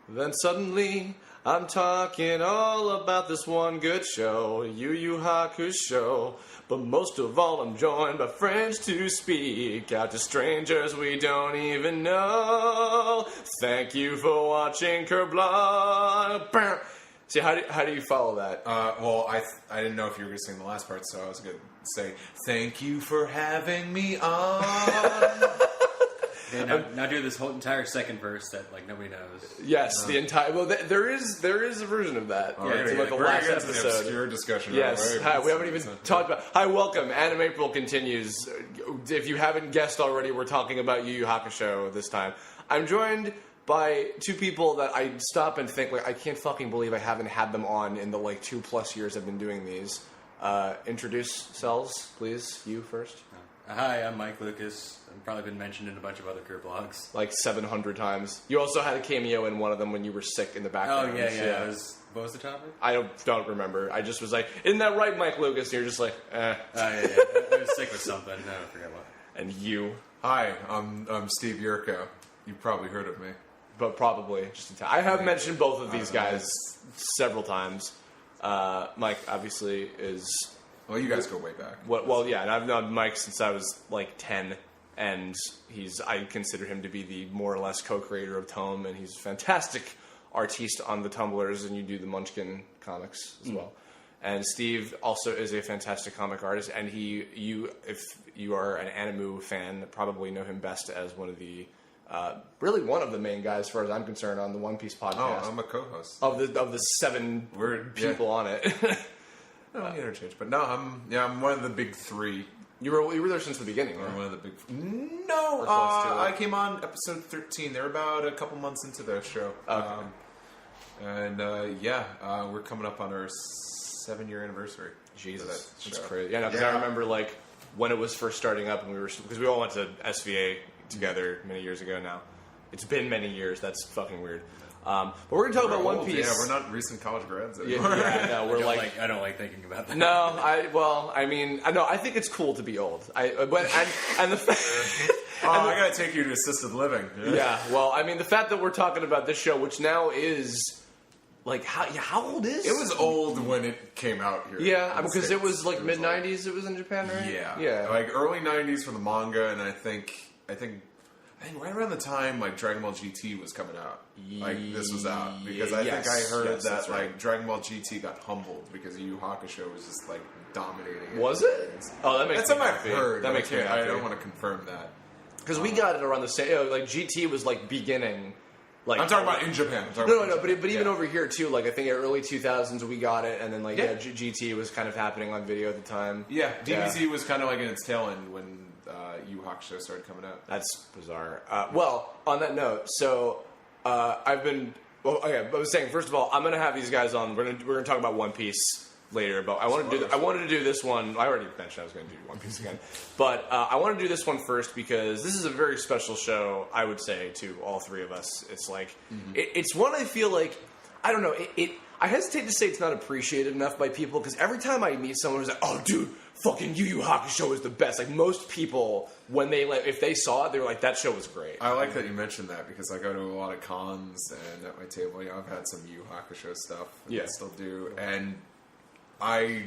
Then suddenly, I'm talking all about this one good show, Yu Yu Hakusho. But most of all, I'm joined by friends to speak out to strangers we don't even know. Thank you for watching Kirblog. See, how do you follow that? Well, I didn't know if you were going to sing the last part, so I was going to say, thank you for having me on. Okay, now do this whole entire second verse that like nobody knows. Yes, the entire. Well, there is a version of that. Oh, Yeah, it's like the last episode. The obscure discussion. Yes, hi, we haven't even talked about. Hi, welcome. Anime April continues. If you haven't guessed already, we're talking about Yu Yu Hakusho this time. I'm joined by two people that I stop and think like I can't fucking believe I haven't had them on in the like 2+ years I've been doing these. Introduce yourselves, please. You first. Hi, I'm Mike Lucas. I've probably been mentioned in a bunch of other Kirblog's. Like 700 times. You also had a cameo in one of them when you were sick in the background. Oh, yeah. What was the topic? I don't remember. I just was like, isn't that right, Mike Lucas? And you're just like, eh. Oh, yeah. I was sick with something. No, I forget what. And you. Hi, I'm Steve Yurko. You've probably heard of me. But probably. I have mentioned both of these guys several times. Mike, obviously, is... Well, you guys go way back. Well, yeah, and I've known Mike since I was like 10, and I consider him to be the more or less co-creator of Tome, and he's a fantastic artiste on the Tumblrs, and you do the Munchkin comics as well. And Steve also is a fantastic comic artist, and if you are an Animu fan, probably know him best as one of the really one of the main guys, as far as I'm concerned, on the One Piece podcast. Oh, I'm a co-host of the 7 people on it. No, interchange, but no, I'm one of the big 3. You were there since the beginning, right? I'm one of the big. No, I came on episode 13. They're about a couple months into the show. Okay. We're coming up on our 7-year anniversary. Jesus, that's crazy. Yeah, because I remember like when it was first starting up, and because we all went to SVA together many years ago. Now it's been many years. That's fucking weird. But we're going to talk about One Piece. Yeah, we're not recent college grads anymore. I don't like thinking about that. No, I think it's cool to be old. I gotta take you to assisted living. Yeah, well, I mean, the fact that we're talking about this show, which now is like how old is it? Was old when it came out here. Yeah, because it was like mid '90s. It was in Japan, right? Yeah, like early '90s for the manga, and I think right around the time like Dragon Ball GT was coming out, like this was out, because I think I heard that like Dragon Ball GT got humbled because Yu Yu Hakusho was just like dominating it. Was it? Oh, that makes that's something I've heard. That makes me happy. I don't want to confirm that because we got it around the same. Like GT was like beginning. Like I'm talking about in Japan. But even over here too. Like I think in early 2000s we got it, and then like GT was kind of happening on video at the time. Yeah, DBZ was kind of like in its tail end when Yu Yu Hakusho started coming out. That's bizarre. Well, on that note, so I was saying, first of all, I'm gonna have these guys on. We're gonna talk about One Piece later, but I wanted to do this one. I already mentioned I was gonna do One Piece again, but I want to do this one first because this is a very special show. I would say to all 3 of us, it's like it's one I feel like I don't know. I hesitate to say it's not appreciated enough by people because every time I meet someone who's like, "Oh, dude, fucking Yu Yu Hakusho is the best." Like most people, when if they saw it, they were like, "That show was great." I like that you mentioned that because I go to a lot of cons and at my table, I've had some Yu Yu Hakusho stuff. I still do, and I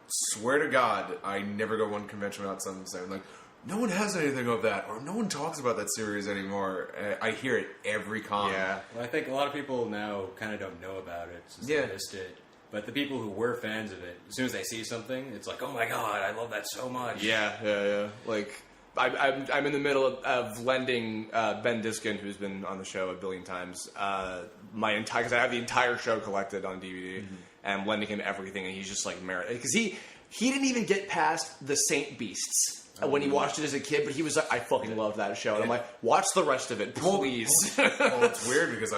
swear to God, I never go one convention without someone saying like, "No one has anything of that," or "No one talks about that series anymore." I hear it every con. Yeah, well, I think a lot of people now kind of don't know about it since they missed it. But the people who were fans of it, as soon as they see something, it's like, "Oh my God, I love that so much." Yeah. Like I'm in the middle of lending Ben Diskin, who's been on the show a billion times, because I have the entire show collected on DVD, and I'm lending him everything, and he's just like because he didn't even get past the Saint Beasts. When he watched it as a kid, but he was like, I fucking love that show. And I'm like, watch the rest of it, please. Well, it's weird because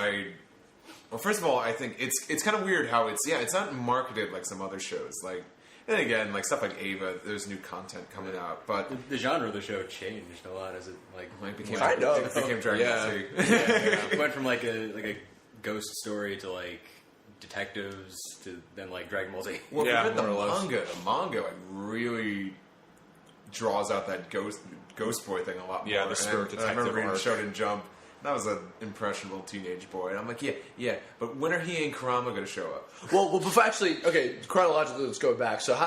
well, first of all, I think it's kind of weird how it's not marketed like some other shows. Like, and again, like stuff like Ava, there's new content coming out. But the genre of the show changed a lot as it became Dragon Ball Z. It went from like a ghost story to like detectives to then like Dragon Ball Z. Well, the manga like really draws out that ghost boy thing a lot more. Yeah, the spirit detective I remember reading arc. Shonen Jump, And I was an impressionable teenage boy. And I'm like, yeah. But when are he and Kurama going to show up? Well, before actually, okay, chronologically, let's go back. So,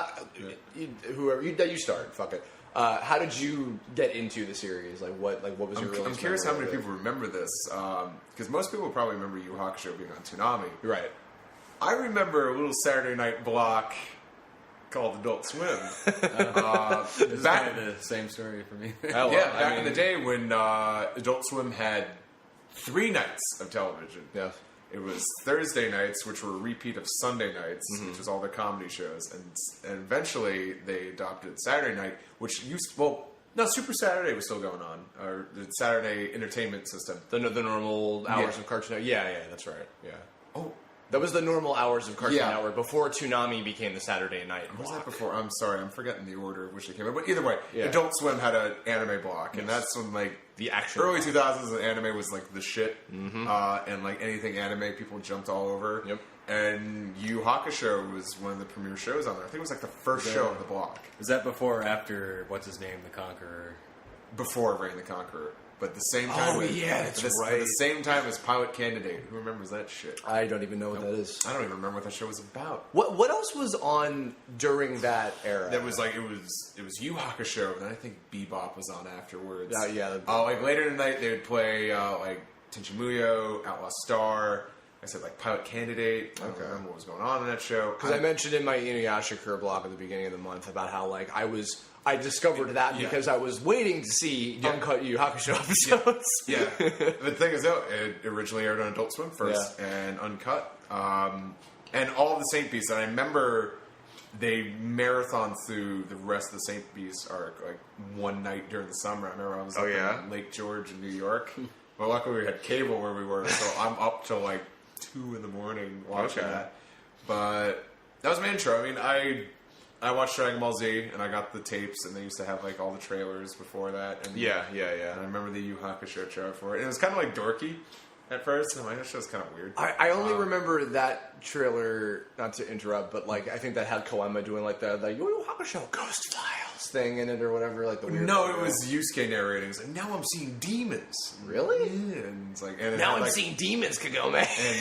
you start. Fuck it. How did you get into the series? What was your? I'm curious how many people remember this, because most people probably remember Yu Hakusho being on Toonami. Right. I remember a little Saturday night block called Adult Swim. It's kind of the same story for me. Back in the day when Adult Swim had 3 nights of television. Yeah. It was Thursday nights, which were a repeat of Sunday nights, which was all their comedy shows, and eventually they adopted Saturday night, which Super Saturday was still going on, or the Saturday entertainment system. The normal hours of Cartoon Network. Yeah, that's right. Yeah. Oh. That was the normal hours of Cartoon Network before Toonami became the Saturday night block. Was that before? I'm sorry, I'm forgetting the order of which it came out. But either way, Adult Swim had an anime block, and that's when the action early 2000s anime was the shit, and anything anime people jumped all over. Yep. And Yu Hakusho was one of the premier shows on there. I think it was the first show of the block. Was that before or after what's his name, the Conqueror? Before Reign the Conqueror. But the same time, that's right. At the same time as Pilot Candidate. Who remembers that shit? I don't even know what that is. I don't even remember what that show was about. What else was on during that era? That was it was Yu Hakusho, and then I think Bebop was on afterwards. Yeah. Later in the night they would play Tenchi Muyo, Outlaw Star. I said Pilot Candidate. I don't remember what was going on in that show. Because I mentioned in my Inuyasha Kirblog at the beginning of the month about how I discovered that because I was waiting to see uncut Yu Hakusho episodes. Yeah. The thing is, though, it originally aired on Adult Swim first and uncut. And all of the Saint Beasts. And I remember they marathon through the rest of the Saint Beasts arc one night during the summer. I remember I was in Lake George in New York. Well, luckily we had cable where we were, so I'm up till 2 in the morning watching that. But that was my intro. I mean, I watched Dragon Ball Z, and I got the tapes, and they used to have all the trailers before that. And, yeah. And I remember the Yu Hakusho trailer for it. And it was kind of dorky at first, and I'm that show's kind of weird. I only remember that trailer, not to interrupt, but I think that had Koema doing the Yu Hakusho Ghost Files thing in it or whatever. The weird it was Yusuke narrating. It's now I'm seeing demons. Really? Yeah. And it's and now I'm seeing demons, Kagome. And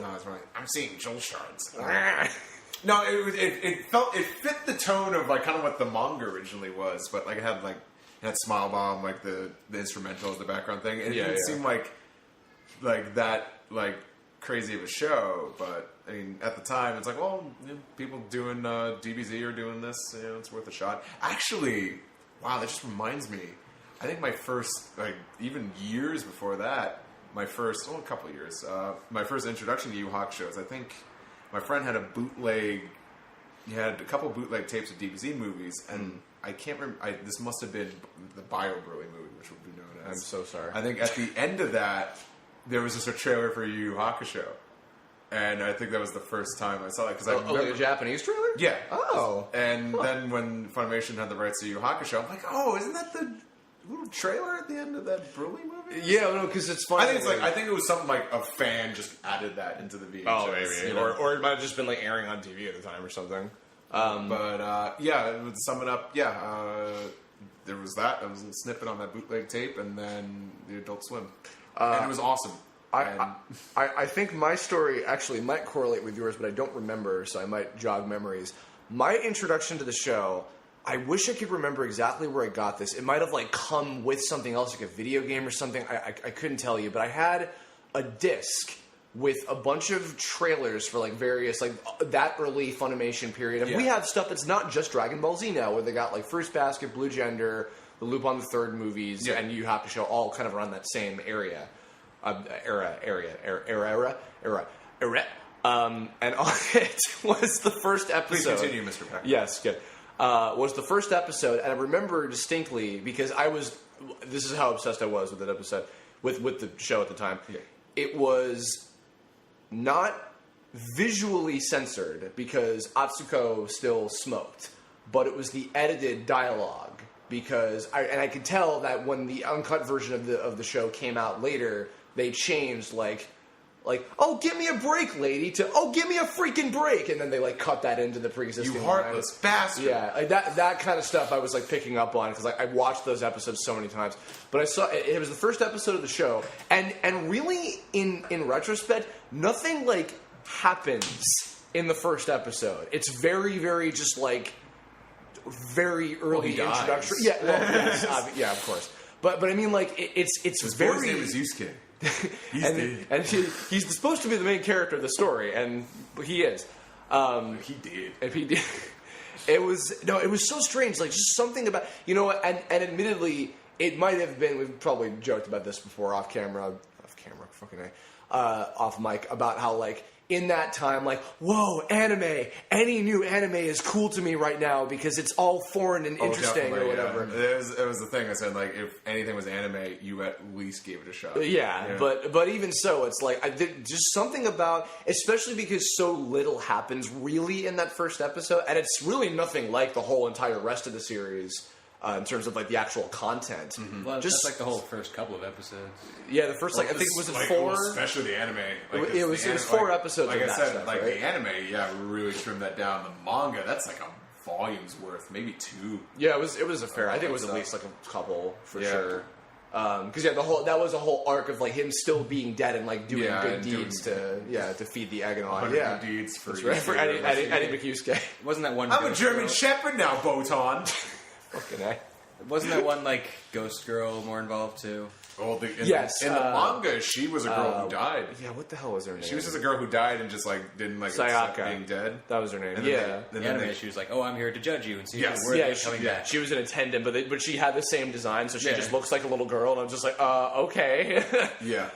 no, it's right. I'm seeing Joel Shards. No, it fit the tone of kind of what the manga originally was, but it had Smile Bomb, the instrumental as the background thing. And it didn't seem like that crazy of a show, but I mean at the time it's people doing DBZ are doing this, it's worth a shot. Actually, wow, that just reminds me. I think my first even years before that, a couple of years, my first introduction to Yu Hakusho is I think. My friend had he had a couple bootleg tapes of DBZ movies, and I can't remember, this must have been the Bio Broly movie, which would be known as. I'm so sorry. I think at the end of that, there was just a trailer for Yu Hakusho. And I think that was the first time I saw it, because I remember... a Japanese trailer? Yeah. Oh. And then when Funimation had the rights to Yu Hakusho, I'm isn't that the little trailer at the end of that Broly movie? Yeah, no, because it's funny. I think it was something a fan just added that into the VHS. Oh, maybe. Or it might have just been airing on TV at the time or something. To sum it up, there was that. There was a little snippet on that bootleg tape, and then the Adult Swim. And it was awesome. I think my story actually might correlate with yours, but I don't remember, so I might jog memories. My introduction to the show... I wish I could remember exactly where I got this. It might have come with something else, a video game or something. I couldn't tell you, but I had a disc with a bunch of trailers for various that early Funimation period. And we have stuff that's not just Dragon Ball Z now, where they got Fruits Basket, Blue Gender, the Lupin the Third movies, and Yu Hakusho all kind of around that same era. And on it was the first episode. Please continue, Mr. Peck. Yes, good. Was the first episode, and I remember distinctly because this is how obsessed I was with that episode, with the show at the time. Yeah. It was not visually censored because Atsuko still smoked, but it was the edited dialogue because I could tell that when the uncut version of the show came out later, they changed like, oh, give me a break, lady, to, oh, give me a freaking break. And then they, like, cut that into the pre-existing You heartless bastard. Yeah, like that kind of stuff I was, like, picking up on because, like, I watched those episodes so many times. But I saw, it was the first episode of the show. And really, in retrospect, nothing, like, happens in the first episode. It's very, very just, like, very early introduction. Yeah, well, yes, yeah, of course. But I mean, like, it's His very... boy's name is Yusuke. and he's supposed to be the main character of the story, and he is. He did. If he did, it was so strange. Like, just something about, you know, and admittedly, it might have been. We've probably joked about this before off mic, about how, like, in that time, like, whoa, anime, any new anime is cool to me right now because it's all foreign and interesting or whatever. Yeah. It was the thing I said, like, if anything was anime, you at least gave it a shot. Yeah. But even so, it's like, I did just something about, especially because so little happens really in that first episode, and it's really nothing like the whole entire rest of the series. In terms of, like, the actual content. Mm-hmm. Well, just like the whole first couple of episodes. Yeah, the first, like, I think, was it like, 4? Especially the anime. Like, it was 4 episodes like of I that said, stuff, like, right? the anime, really trimmed that down. The manga, that's like a volume's worth, maybe 2. Yeah, it was a fair. I think it was at least, like, a couple, for sure. Because, that was a whole arc of, like, him still being dead and, like, doing good deeds to feed the egg and all. Yeah, good deeds for Eddie McHugh's. Wasn't that one? I'm a German Shepherd now, Botan. Fucking A. Wasn't that one, like, Ghost Girl more involved, too? Well, in the manga, she was a girl who died. Yeah, what the hell was her name? She was just a girl who died and just, like, didn't, like, accept being dead. That was her name. And the anime, she was like, oh, I'm here to judge you and see where you're coming back. She was an attendant, but she had the same design, so she just looks like a little girl, and I'm just like, okay. Yeah.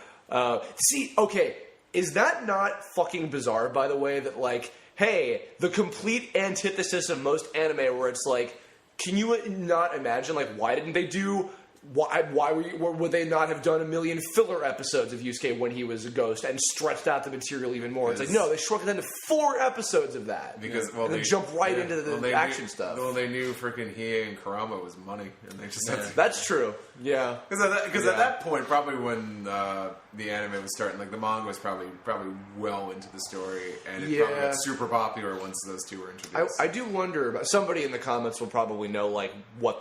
See, okay, is that not fucking bizarre, by the way, that, like, hey, the complete antithesis of most anime where it's like, can you not imagine, like, why didn't they do... Why would they not have done a million filler episodes of Yusuke when he was a ghost and stretched out the material even more? It's like, no, they shrunk it into 4 episodes of that. Because, and then jump right into the action stuff. Well, they knew freaking Hiei and Kurama was money. And they just had to... That's true. Yeah. Because at that point, probably when the anime was starting, like, the manga was probably well into the story. And it probably got super popular once those two were introduced. I do wonder, about somebody in the comments will probably know, like, what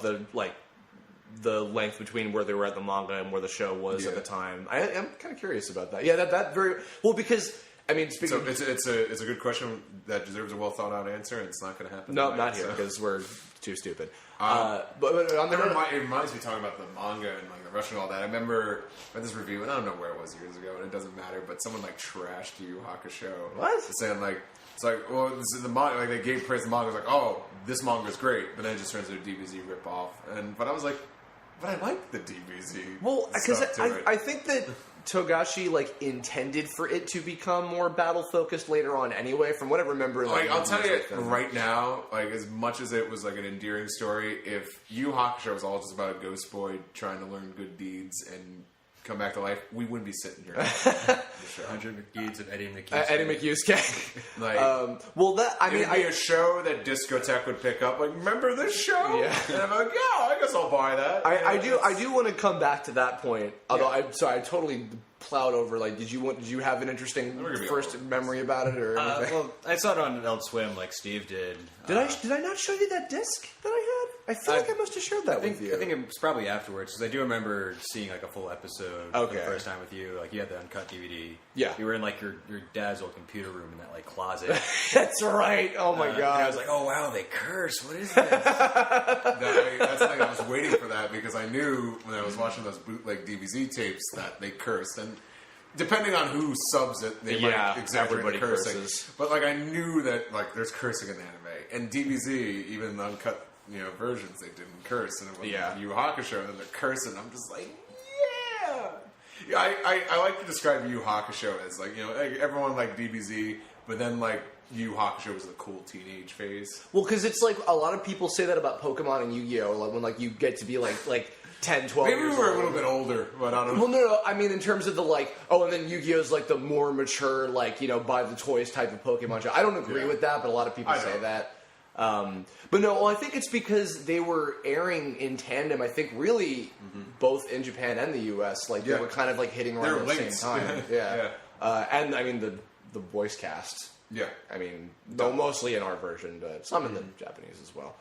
the length between where they were at the manga and where the show was at the time. I'm kind of curious about that. Yeah, that very... Well, because, I mean, speaking... So it's a good question that deserves a well-thought-out answer, and it's not going to happen. No, not here, because we're too stupid. But on it reminds me talking about the manga and, like, the Russian and all that. I remember I read this review, and I don't know where it was years ago, and it doesn't matter, but someone, like, trashed Yu Hakusho. What? Saying, like... It's like, well, this is the manga. Like, they gave praise to the manga. It was like, oh, this manga's great, but then it just turns into a DBZ ripoff. But I was like... But I like the DBZ. Well, because I think that Togashi, like, intended for it to become more battle focused later on anyway. From what I remember, like, I'll tell you right now, like, as much as it was like an endearing story, if Yu Hakusho was all just about a ghost boy trying to learn good deeds and come back to life, we wouldn't be sitting here. 100 deeds of Eddie McHugh's. Eddie McHugh's. Like, well, that I mean, it'd be a show that Discotheque would pick up. Like, remember this show? Yeah. And I'm like, yeah, I guess I'll buy that. I do want to come back to that point. Although I totally plowed over. Like, did you have an interesting first memory about it or anything? Well, I saw it on Adult Swim like Steve did. Did I not show you that disc that I had? I feel like I must have shared that with you. I think it was probably afterwards because I do remember seeing like a full episode the first time with you. Like, you had the uncut DVD. Yeah, you were in like your dad's old computer room in that like closet. That's right. Oh my god! And I was like, oh wow, they curse. What is this? That's the thing. I was waiting for that because I knew when I was watching those bootleg DBZ tapes that they cursed and. Depending on who subs it, they might exaggerate the cursing. Curses. But like I knew that like there's cursing in the anime, and DBZ, even the uncut versions, they didn't curse, and it was Yu Hakusho, and they're cursing. I'm just like, yeah. I like to describe Yu Hakusho as like like everyone liked DBZ, but then like Yu Hakusho was the cool teenage phase. Well, because it's like a lot of people say that about Pokemon and Yu-Gi-Oh, like when like you get to be like 10, 12 Maybe years we were old. a little bit older, but I don't know. Well, no, I mean in terms of the like, and then Yu-Gi-Oh's like the more mature, like, buy the toys type of Pokemon show. I don't agree with that, but a lot of people say that. But no, I think it's because they were airing in tandem, I think really both in Japan and the US. Like, they were kind of like hitting around at the same time. Yeah. And I mean the voice cast. Yeah. I mean, though mostly in our version, but some in the Japanese as well.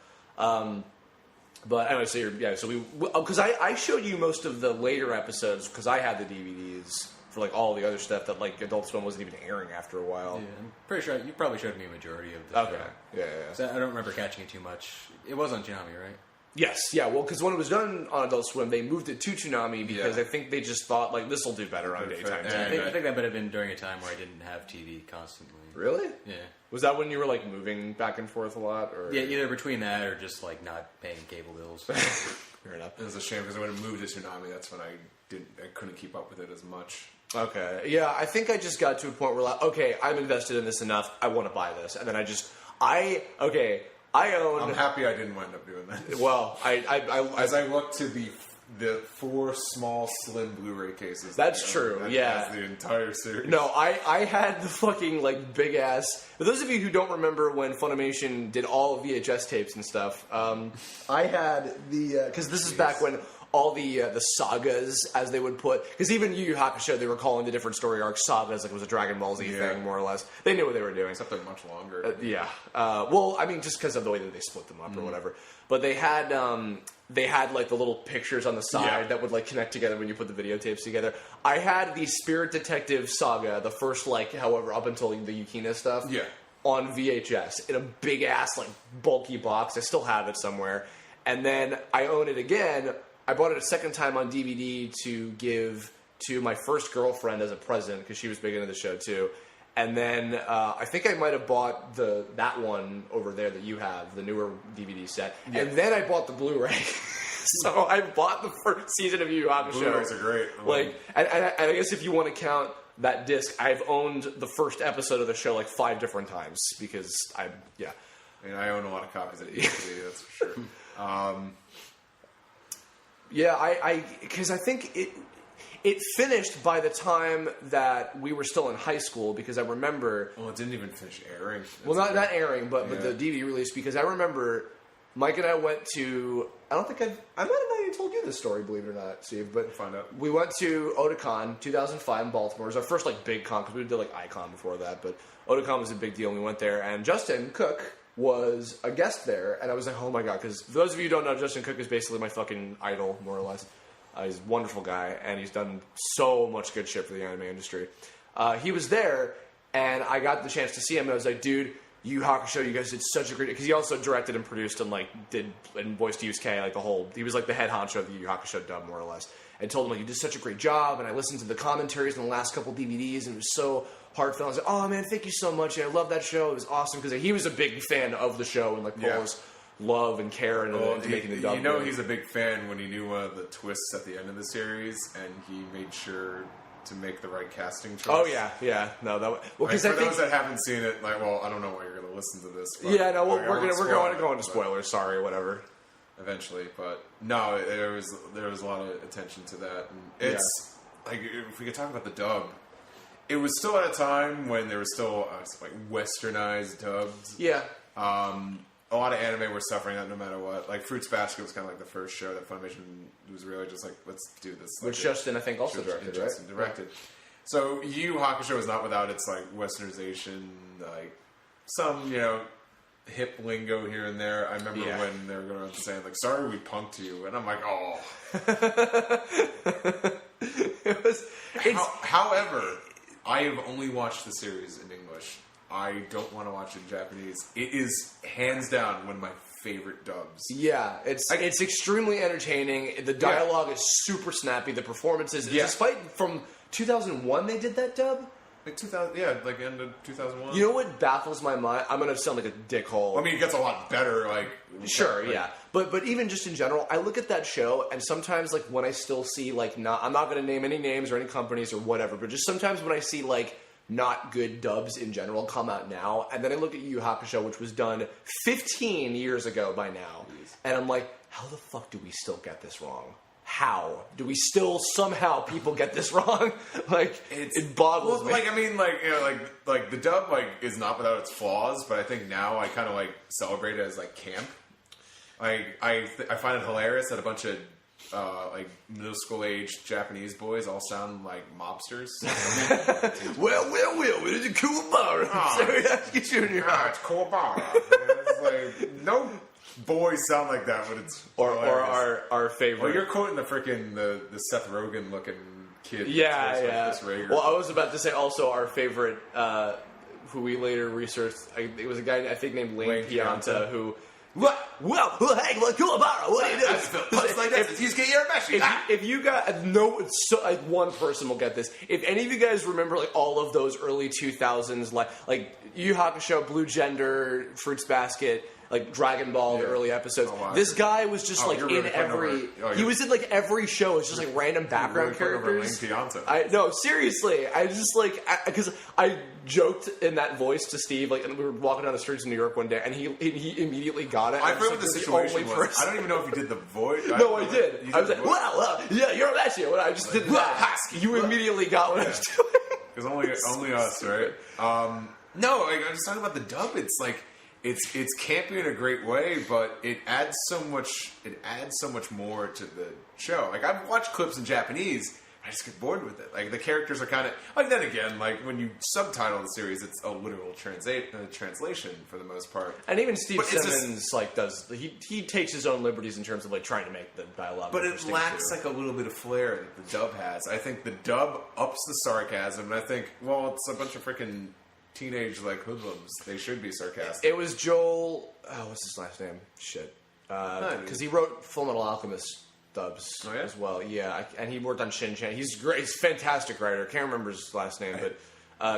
But anyway, so because I showed you most of the later episodes because I had the DVDs for like all the other stuff that like Adult Swim wasn't even airing after a while. Yeah, I'm pretty sure you probably showed me a majority of the show. Yeah. So I don't remember catching it too much. It was on Toonami, right? Yes, yeah. Well, because when it was done on Adult Swim, they moved it to Toonami because I think they just thought like this will do better on daytime. I think that might have been during a time where I didn't have TV constantly. Really? Yeah. Was that when you were like moving back and forth a lot? Or? Yeah, either between that or just like not paying cable bills. Fair enough. It was a shame because when it moved to Toonami, that's when I couldn't keep up with it as much. Okay. Yeah, I think I just got to a point where like, okay, I'm invested in this enough. I want to buy this, and then I own. I'm happy I didn't wind up doing that. Well, as I look to the 4 small slim Blu-ray cases. That's true. That's the entire series. No, I had the fucking like big ass. For those of you who don't remember when Funimation did all VHS tapes and stuff, I had the because this is back when all the sagas, as they would put, because even Yu Yu Hakusho, they were calling the different story arcs sagas, like it was a Dragon Ball Z thing, more or less. They knew what they were doing. Except they're much longer. Well, I mean, just because of the way that they split them up or whatever. But they had like the little pictures on the side that would like connect together when you put the videotapes together. I had the Spirit Detective saga, the first like, however, up until the Yukina stuff, on VHS in a big ass like bulky box. I still have it somewhere. And then I own it again. I bought it a second time on DVD to give to my first girlfriend as a present because she was big into the show too. And then I think I might have bought that one over there that you have, the newer DVD set. Yeah. And then I bought the Blu-ray. So I bought the first season of Yu Yu Hakusho. Blu-rays are great. Like, and I guess if you want to count that disc, I've owned the first episode of the show like 5 different times because I mean, I own a lot of copies of DVD, that's for sure. Because I think it finished by the time that we were still in high school because I remember... Well, it didn't even finish airing. Not airing, but the DVD release because I remember Mike and I went to... I might have not even told you this story, believe it or not, Steve, but... We'll find out. We went to Otakon 2005 in Baltimore. It was our first like big con because we did like Icon before that, but Otakon was a big deal and we went there and Justin Cook was a guest there, and I was like, oh my god, because for those of you who don't know, Justin Cook is basically my fucking idol, more or less. He's a wonderful guy, and he's done so much good shit for the anime industry. He was there, and I got the chance to see him, and I was like, dude, Yu Yu Hakusho, you guys did such a great... Because he also directed and produced and, like, did and voiced Yusuke, like, the whole... He was, like, the head honcho of the Yu Yu Hakusho dub, more or less. And told him, like, you did such a great job, and I listened to the commentaries in the last couple DVDs, and it was so heartfelt. I was like, oh, man, thank you so much. I love that show. It was awesome. Because he was a big fan of the show and, like, Paul's love and care and making the dub. You know he's a big fan when he knew one of the twists at the end of the series, and he made sure to make the right casting choice. Oh, yeah. No, that... Well, because for those that haven't seen it, like, well, I don't know why you're going to listen to this. But yeah, no, we're going to go into spoilers. Sorry, whatever. Eventually, but no, there was a lot of attention to that. And it's like if we could talk about the dub, it was still at a time when there was still like westernized dubs. Yeah. A lot of anime were suffering that no matter what. Like Fruits Basket was kind of like the first show that Funimation was really just like, let's do this. Like, which Justin, I think, also directed, right? Justin directed. So Yu Yu Hakusho was not without its like westernization, like some hip lingo here and there. I remember when they were going around saying like, "Sorry, we punked you," and I'm like, "Oh." However, I have only watched the series in English. I don't want to watch it in Japanese. It is hands down one of my favorite dubs. Yeah, it's extremely entertaining. The dialogue is super snappy. The performances, despite from 2001, they did that dub. Like 2000, like end of 2001. You know what baffles my mind? I'm gonna sound like a dickhole. I mean, it gets a lot better. Like sure, but even just in general, I look at that show, and sometimes like when I still see like I'm not gonna name any names or any companies or whatever, but just sometimes when I see like not good dubs in general come out now, and then I look at Yu Yu Hakusho, which was done 15 years ago by now, and I'm like, how the fuck do we still get this wrong? How do we still somehow people get this wrong? Like it boggles me. Like I mean, like the dub like is not without its flaws, but I think now I kind of like celebrate it as like camp. I find it hilarious that a bunch of like middle school age Japanese boys all sound like mobsters. well, what is a Kuwabara? It's Kuwabara. It's like, no boys sound like that, but it's or our favorite. Well, you're quoting the freaking the Seth Rogen looking kid. Yeah. Like well, I was about to say also our favorite, who we later researched. It was a guy I think named Lane Pianta who. What? Well, hey, Kuwabara, what are you doing? If you got one person will get this. If any of you guys remember like all of those early 2000s, like Yu Hakusho, Blue Gender, Fruits Basket, like Dragon Ball, the early episodes. Oh, wow. This guy was just in every. He was in like every show. It's just like random background characters. No, seriously. I just because I joked in that voice to Steve, like, and we were walking down the streets of New York one day, and he immediately got it. I forget what the situation was. I don't even know if he did the voice. No, I did. I was like, well, yeah, you're Alessio. And I just did that. You immediately got what I was doing. Because only us, right? No, I was talking about the dub. It's like it's campy in a great way, but it adds so much. It adds so much more to the show. Like I've watched clips in Japanese. I just get bored with it. Like the characters are kind of like. Then again, like when you subtitle the series, it's a literal translation for the most part. And even Steve Simmons does he takes his own liberties in terms of like trying to make the dialogue. But it lacks like a little bit of flair that the dub has. I think the dub ups the sarcasm, and I think it's a bunch of freaking teenage like hoodlums. They should be sarcastic. It was Joel. What's his last name? Shit. Because he wrote Fullmetal Alchemist dubs as well. Yeah, and he worked on Shin-Chan. He's great. He's a fantastic writer. Can't remember his last name, but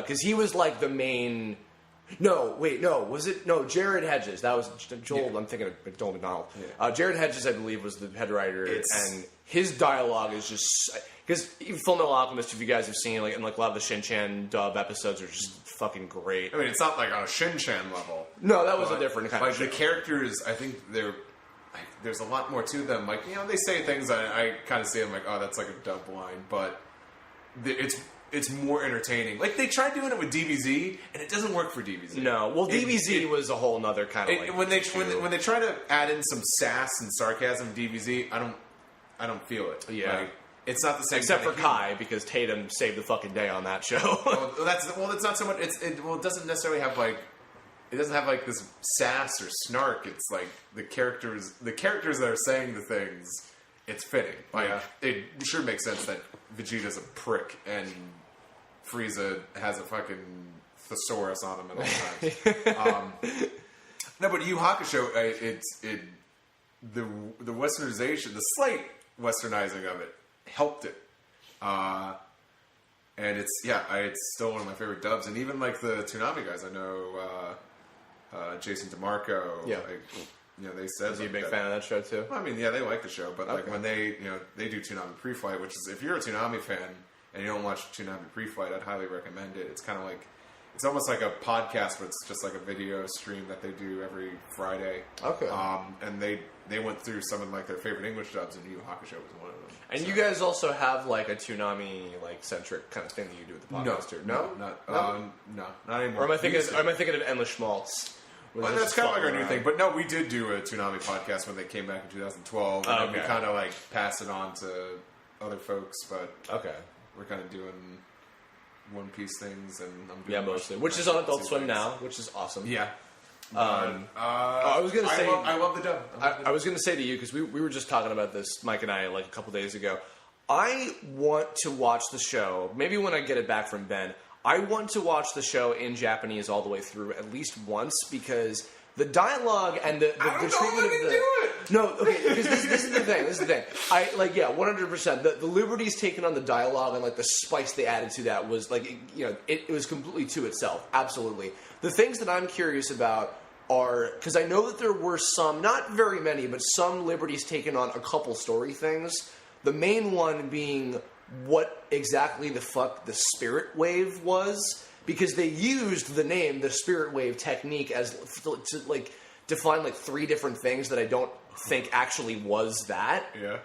because he was like the main. Was it Jared Hedges? That was Joel. Yeah. I'm thinking of Joel McDonald. Yeah. Jared Hedges, I believe, was the head writer, and his dialogue is just because Fullmetal Alchemist. If you guys have seen and a lot of the Shin-Chan dub episodes are just fucking great. I mean, it's not like on a Shin-Chan level. No, that was a different kind of show. The characters, I think there's a lot more to them. Like, they say things I kind of say, I'm like, oh, that's like a dub line, but it's more entertaining. Like, they tried doing it with DBZ, and it doesn't work for DBZ. No, well, DBZ was a whole nother kind of when they try to add in some sass and sarcasm in DBZ, I don't feel it. Yeah. Like, it's not the same. Except for Kai, because Tatum saved the fucking day on that show. It's not so much. It doesn't necessarily have it doesn't have this sass or snark. It's like the characters that are saying the things. It's fitting. It sure makes sense that Vegeta's a prick and Frieza has a fucking thesaurus on him at all times. No, but Yu Hakusho, the westernization, the slight westernizing of it helped it. And it's still one of my favorite dubs. And even the Toonami guys, I know Jason DeMarco. Yeah. They said. Is he a big fan of that show too? Well, I mean, yeah, they like the show, but when they do Toonami Pre-Flight, which is if you're a Toonami fan and you don't watch Toonami Pre-Flight, I'd highly recommend it. It's kind of it's almost like a podcast, but it's just like a video stream that they do every Friday. Okay. And they went through some of their favorite English dubs, and Yu Hakusho was one of them. And you guys also have a Toonami centric kind of thing that you do with the podcast too? No, not anymore. Or am I thinking of Endless Schmaltz? Well, that's kind of like our new thing. But no, we did do a Toonami podcast when they came back in 2012. And then we kind of pass it on to other folks. But we're kind of doing One Piece things. And I'm doing mostly. Which is on Adult Swim now, which is awesome. Yeah. I was going to say... I love the dub. I was going to say to you, because we were just talking about this, Mike and I, a couple days ago. I want to watch the show, maybe when I get it back from Ben, I want to watch the show in Japanese all the way through at least once, because the dialogue and the treatment of the... No, okay, because this is the thing. This is the thing. 100%. The liberties taken on the dialogue and the spice they added to that was it was completely to itself. Absolutely. The things that I'm curious about are, because I know that there were some, not very many, but some liberties taken on a couple story things. The main one being what exactly the fuck the spirit wave was, because they used the name, the spirit wave technique, as to define three different things that I don't think actually was that. Yeah.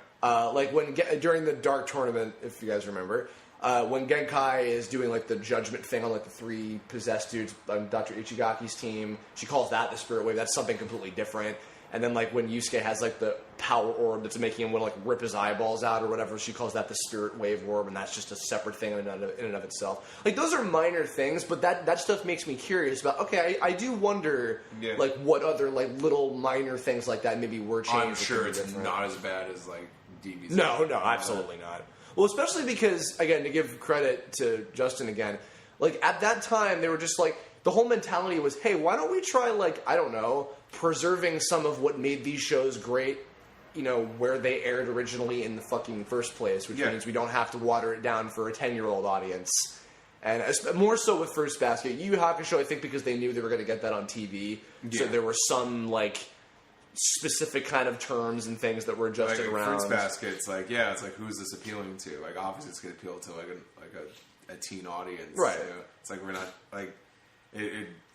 During the Dark Tournament, if you guys remember, when Genkai is doing the judgment thing on the three possessed dudes on Dr. Ichigaki's team, she calls that the spirit wave. That's something completely different. And then, like, when Yusuke has, like, the power orb that's making him want to, like, rip his eyeballs out or whatever, she calls that the spirit wave orb, and that's just a separate thing in and of itself. Like, those are minor things, but that stuff makes me curious about, okay, I do wonder, like, what other, like, little minor things like that maybe were changed. I'm sure it's not as bad as, like, DBZ. No, absolutely not. Well, especially because, again, to give credit to Justin again, like, at that time, they were just, like, the whole mentality was, hey, why don't we try, like, I don't know, preserving some of what made these shows great, you know, where they aired originally in the fucking first place, which means we don't have to water it down for a 10-year-old audience. And more so with Fruits Basket. Yu Yu Hakusho, I think because they knew they were going to get that on TV, so there were some, like, specific kind of terms and things that were adjusted like, around. Fruits Basket, it's like, it's like, who's this appealing to? Like, obviously it's going to appeal to, like a teen audience. Right. You know? It's like, we're not, like,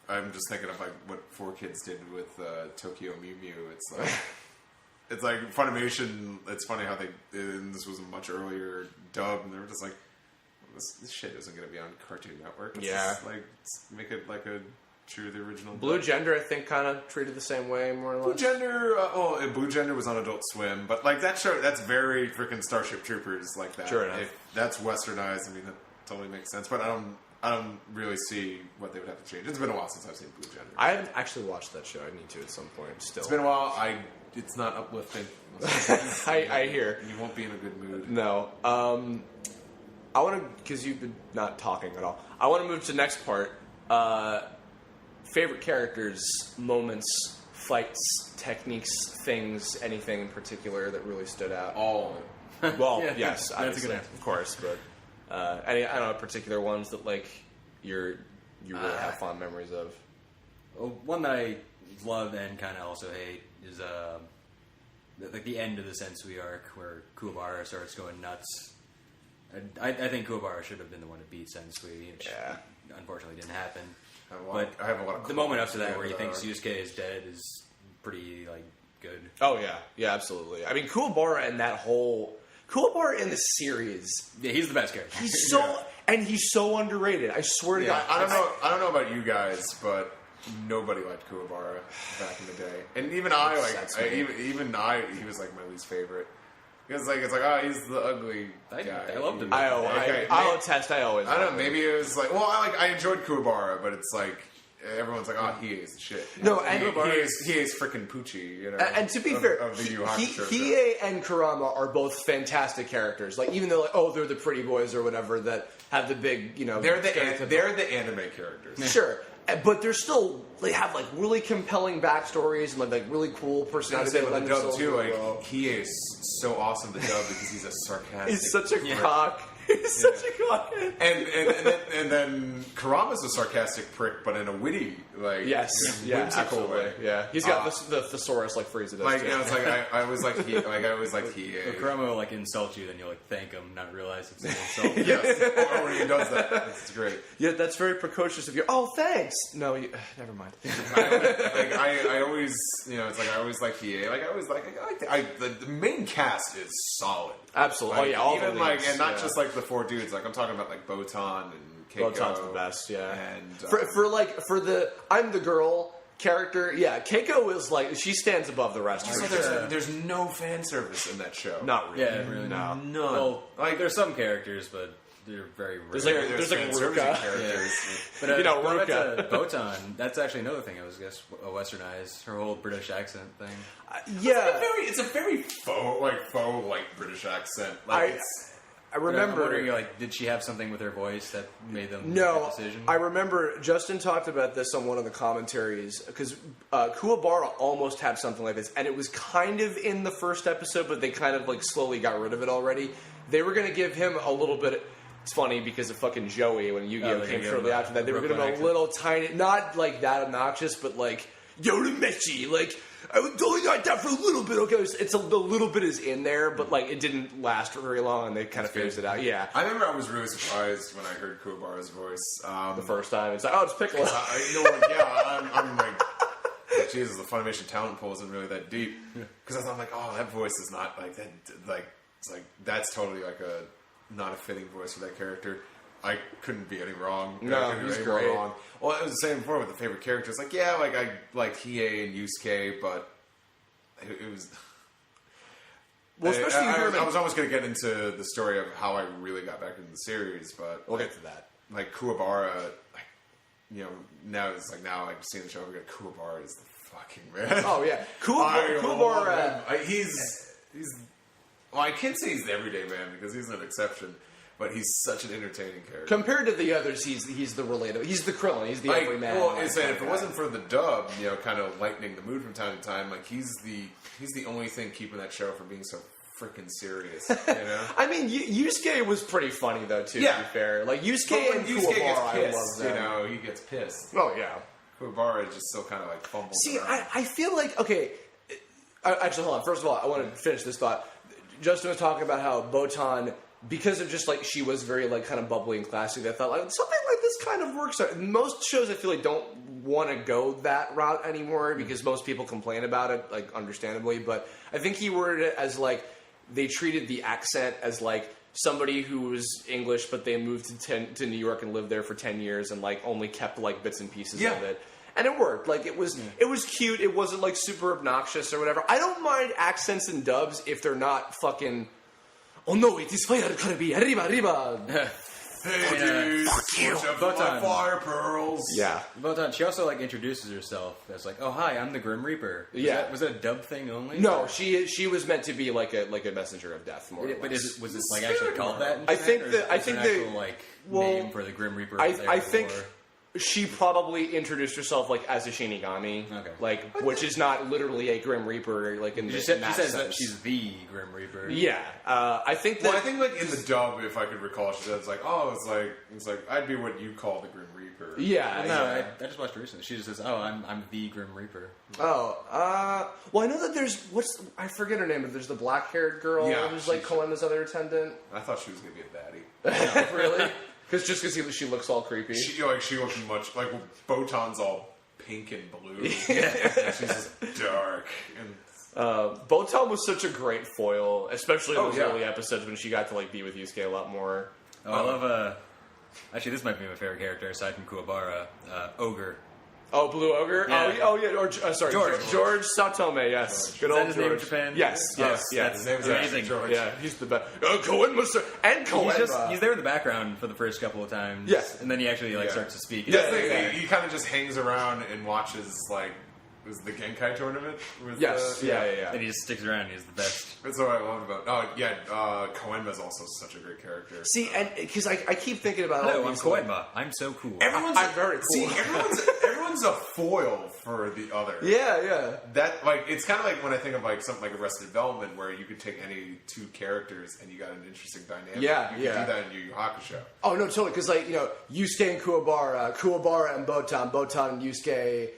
I'm just thinking of, like, what 4Kids did with Tokyo Mew Mew. It's like, it's like Funimation, it's funny how and this was a much earlier dub, and they were just like, this shit isn't going to be on Cartoon Network. It's just, like, make it like a true the original. Blue Gender, I think, kind of treated the same way, more or less. Blue Gender, Blue Gender was on Adult Swim, but, like, that show, that's very freaking Starship Troopers like that. Sure enough. If that's westernized, I mean, that totally makes sense, but I don't really see what they would have to change. It's been a while since I've seen Blue Gender. I haven't actually watched that show. I need to at some point still. It's been a while. It's not uplifting. I hear. You won't be in a good mood. No. I want to, because you've been not talking at all, I want to move to the next part. Favorite characters, moments, fights, techniques, things, anything in particular that really stood out? All of it. Well, yes, that's a good answer. of course, but any, I don't know, particular ones that, like, you really have fond memories of? One that I love and kind of also hate is like the end of the Sensui arc where Kuwabara starts going nuts. I think Kuwabara should have been the one to beat Sensui, which unfortunately didn't happen. I have a lot of the moment up to that where he thinks Yusuke is dead is pretty, like, good. Oh, yeah, absolutely. I mean, Kuwabara and that whole... Kuwabara in the series... Yeah, he's the best character. He's so... And he's so underrated. I swear to God. I don't know about you guys, but nobody liked Kuwabara back in the day. And even he was, like, my least favorite. Because, like, it's like, he's the ugly guy. I loved him. I'll attest, I always... I don't know, maybe it was like... Well, I enjoyed Kuwabara, but it's like... Everyone's like, he is the shit. No, and he is freaking Poochie, you know. And to be fair, of the Yu Yu Hakusho Hiei and Kurama are both fantastic characters. Like, even though, like, they're the pretty boys or whatever that have the big, you know... They're the anime characters. Sure. But they have, like, really compelling backstories and, like really cool personalities. I would say with the dub, too, like, he is so awesome to dub because he's a sarcastic... He's such a cock. He's such a cock. And then Kurama's a sarcastic prick, but in a witty, like, whimsical absolutely. way. Yeah, he's got the thesaurus like Frieza does. Like, too. you know, it's like I always like he. Like I always like he. If Kurama will, like, insult you, then you'll, like, thank him, not realize it's an insult. Yes, or when he does that, it's great. Yeah, that's very precocious of you. Oh, thanks. No, never mind. I always, you know, it's like I always like he. Like I always the main cast is solid. Absolutely. Like, all even the like, leads, and not just like the four dudes. Like I'm talking about like Botan and Keiko. Botan's the best. Yeah. And for the I'm the girl character, Keiko is like she stands above the rest. There's no fan service in that show. Not really. Yeah, really. No. None. Well, like, there's some characters, but they're very rare. There's like Ruka. characters. But you know, going back Ruka. to Botan, that's actually another thing I was westernized. Her whole British accent thing. It's a very faux British accent. Like I remember. I'm wondering, like, did she have something with her voice that made them make No, that decision? I remember Justin talked about this on one of the commentaries because Kuwabara almost had something like this, and it was kind of in the first episode, but they kind of like slowly got rid of it already. They were going to give him a little bit. It's funny because of fucking Joey when Yu-Gi-Oh came shortly after that. They were going to give him a little tiny, not like that obnoxious, but like Yorumechi, like. I was doing like that for a little bit. Okay, it's a little bit is in there, but like it didn't last very long, and they kind of phased it out. Yeah, I remember I was really surprised when I heard Kuwabara's voice the first time. It's like, it's Piccolo. I'm like, Jesus, the Funimation talent pool isn't really that deep because I'm like, that voice is not like that. Like it's like that's totally like not a fitting voice for that character. I couldn't be any wrong. No, he's great. Well, it was the same before with the favorite characters. Like, I liked Hiei and Yusuke, but it was. Well, especially I was almost going to get into the story of how I really got back into the series, but we'll get to that. Like Kuwabara, now it's like now I've seen the show again. Kuwabara is the fucking man. Oh yeah, Kuwabara. He's well, I can't say he's the everyday man because he's an exception, but he's such an entertaining character. Compared to the others, he's the relatable. He's the Krillin. He's the everyman. Well, if it wasn't for the dub, kind of lightening the mood from time to time, like he's the only thing keeping that show from being so freaking serious. I mean, Yusuke was pretty funny though too. Yeah. To be fair, like Yusuke and Yusuke Kuwabara, gets I love pissed. them. He gets pissed. Oh yeah. Kuwabara just still kind of like fumbles. See, around. I feel like actually, hold on. First of all, I want to finish this thought. Justin was talking about how Botan, because of just like she was very like kind of bubbly and classy, they thought like something like this kind of works. Most shows I feel like don't want to go that route anymore because most people complain about it, like understandably. But I think he worded it as like they treated the accent as like somebody who was English, but they moved to New York and lived there for 10 years and like only kept like bits and pieces of it. And it worked. Like it was cute. It wasn't like super obnoxious or whatever. I don't mind accents and dubs if they're not fucking. Oh no! It is fire gonna be arriba arriba. Hey dude, fuck you. watch out for my fire pearls. Yeah. Botan, she also like introduces herself as like, "Oh hi, I'm the Grim Reaper." Was that a dub thing only? No, she was meant to be like a messenger of death. More. But was it like actually called that? I think actual like name for the Grim Reaper. I think. She probably introduced herself like as a Shinigami, which is not literally a Grim Reaper. Like in she says that she's the Grim Reaper. Yeah, I think that. Well, I think like in the dub, if I could recall, she says like, "Oh, it's like I'd be what you call the Grim Reaper." Yeah, I just watched it recently. She just says, "Oh, I'm the Grim Reaper." Oh, well, I know that there's I forget her name, but there's the black-haired girl who's like Koenma's other attendant. I thought she was gonna be a baddie. Really? Because she looks all creepy. She looks much like Botan's all pink and blue. And she's just dark. And Botan was such a great foil, especially in those early episodes when she got to like be with Yusuke a lot more. Oh, I love. Actually, this might be my favorite character aside from Kuwabara. Ogre. Oh, Blue Ogre? Yeah. Sorry, George Satome, yes. Good Is old that his name in George. Japan? Yes. his name's amazing. George. Yeah, he's the best. Koenma, sir, and Koenma. He's there in the background for the first couple of times. Yes. And then he actually starts to speak. He kind of just hangs around and watches like. Was the Genkai tournament? Yes. Yeah. And he just sticks around. He's the best. That's what I love about. Koenma's also such a great character. See, and because I keep thinking about Hello, all I'm these. Koenma. I'm so cool. I'm very cool. See, everyone's a foil for the other. Yeah. That like it's kind of like when I think of like something like Arrested Development, where you could take any two characters and you got an interesting dynamic. Yeah, you could do that in Yu Yu Hakusho. Oh no, totally. Because like Yusuke and Kuwabara and Botan and Yusuke.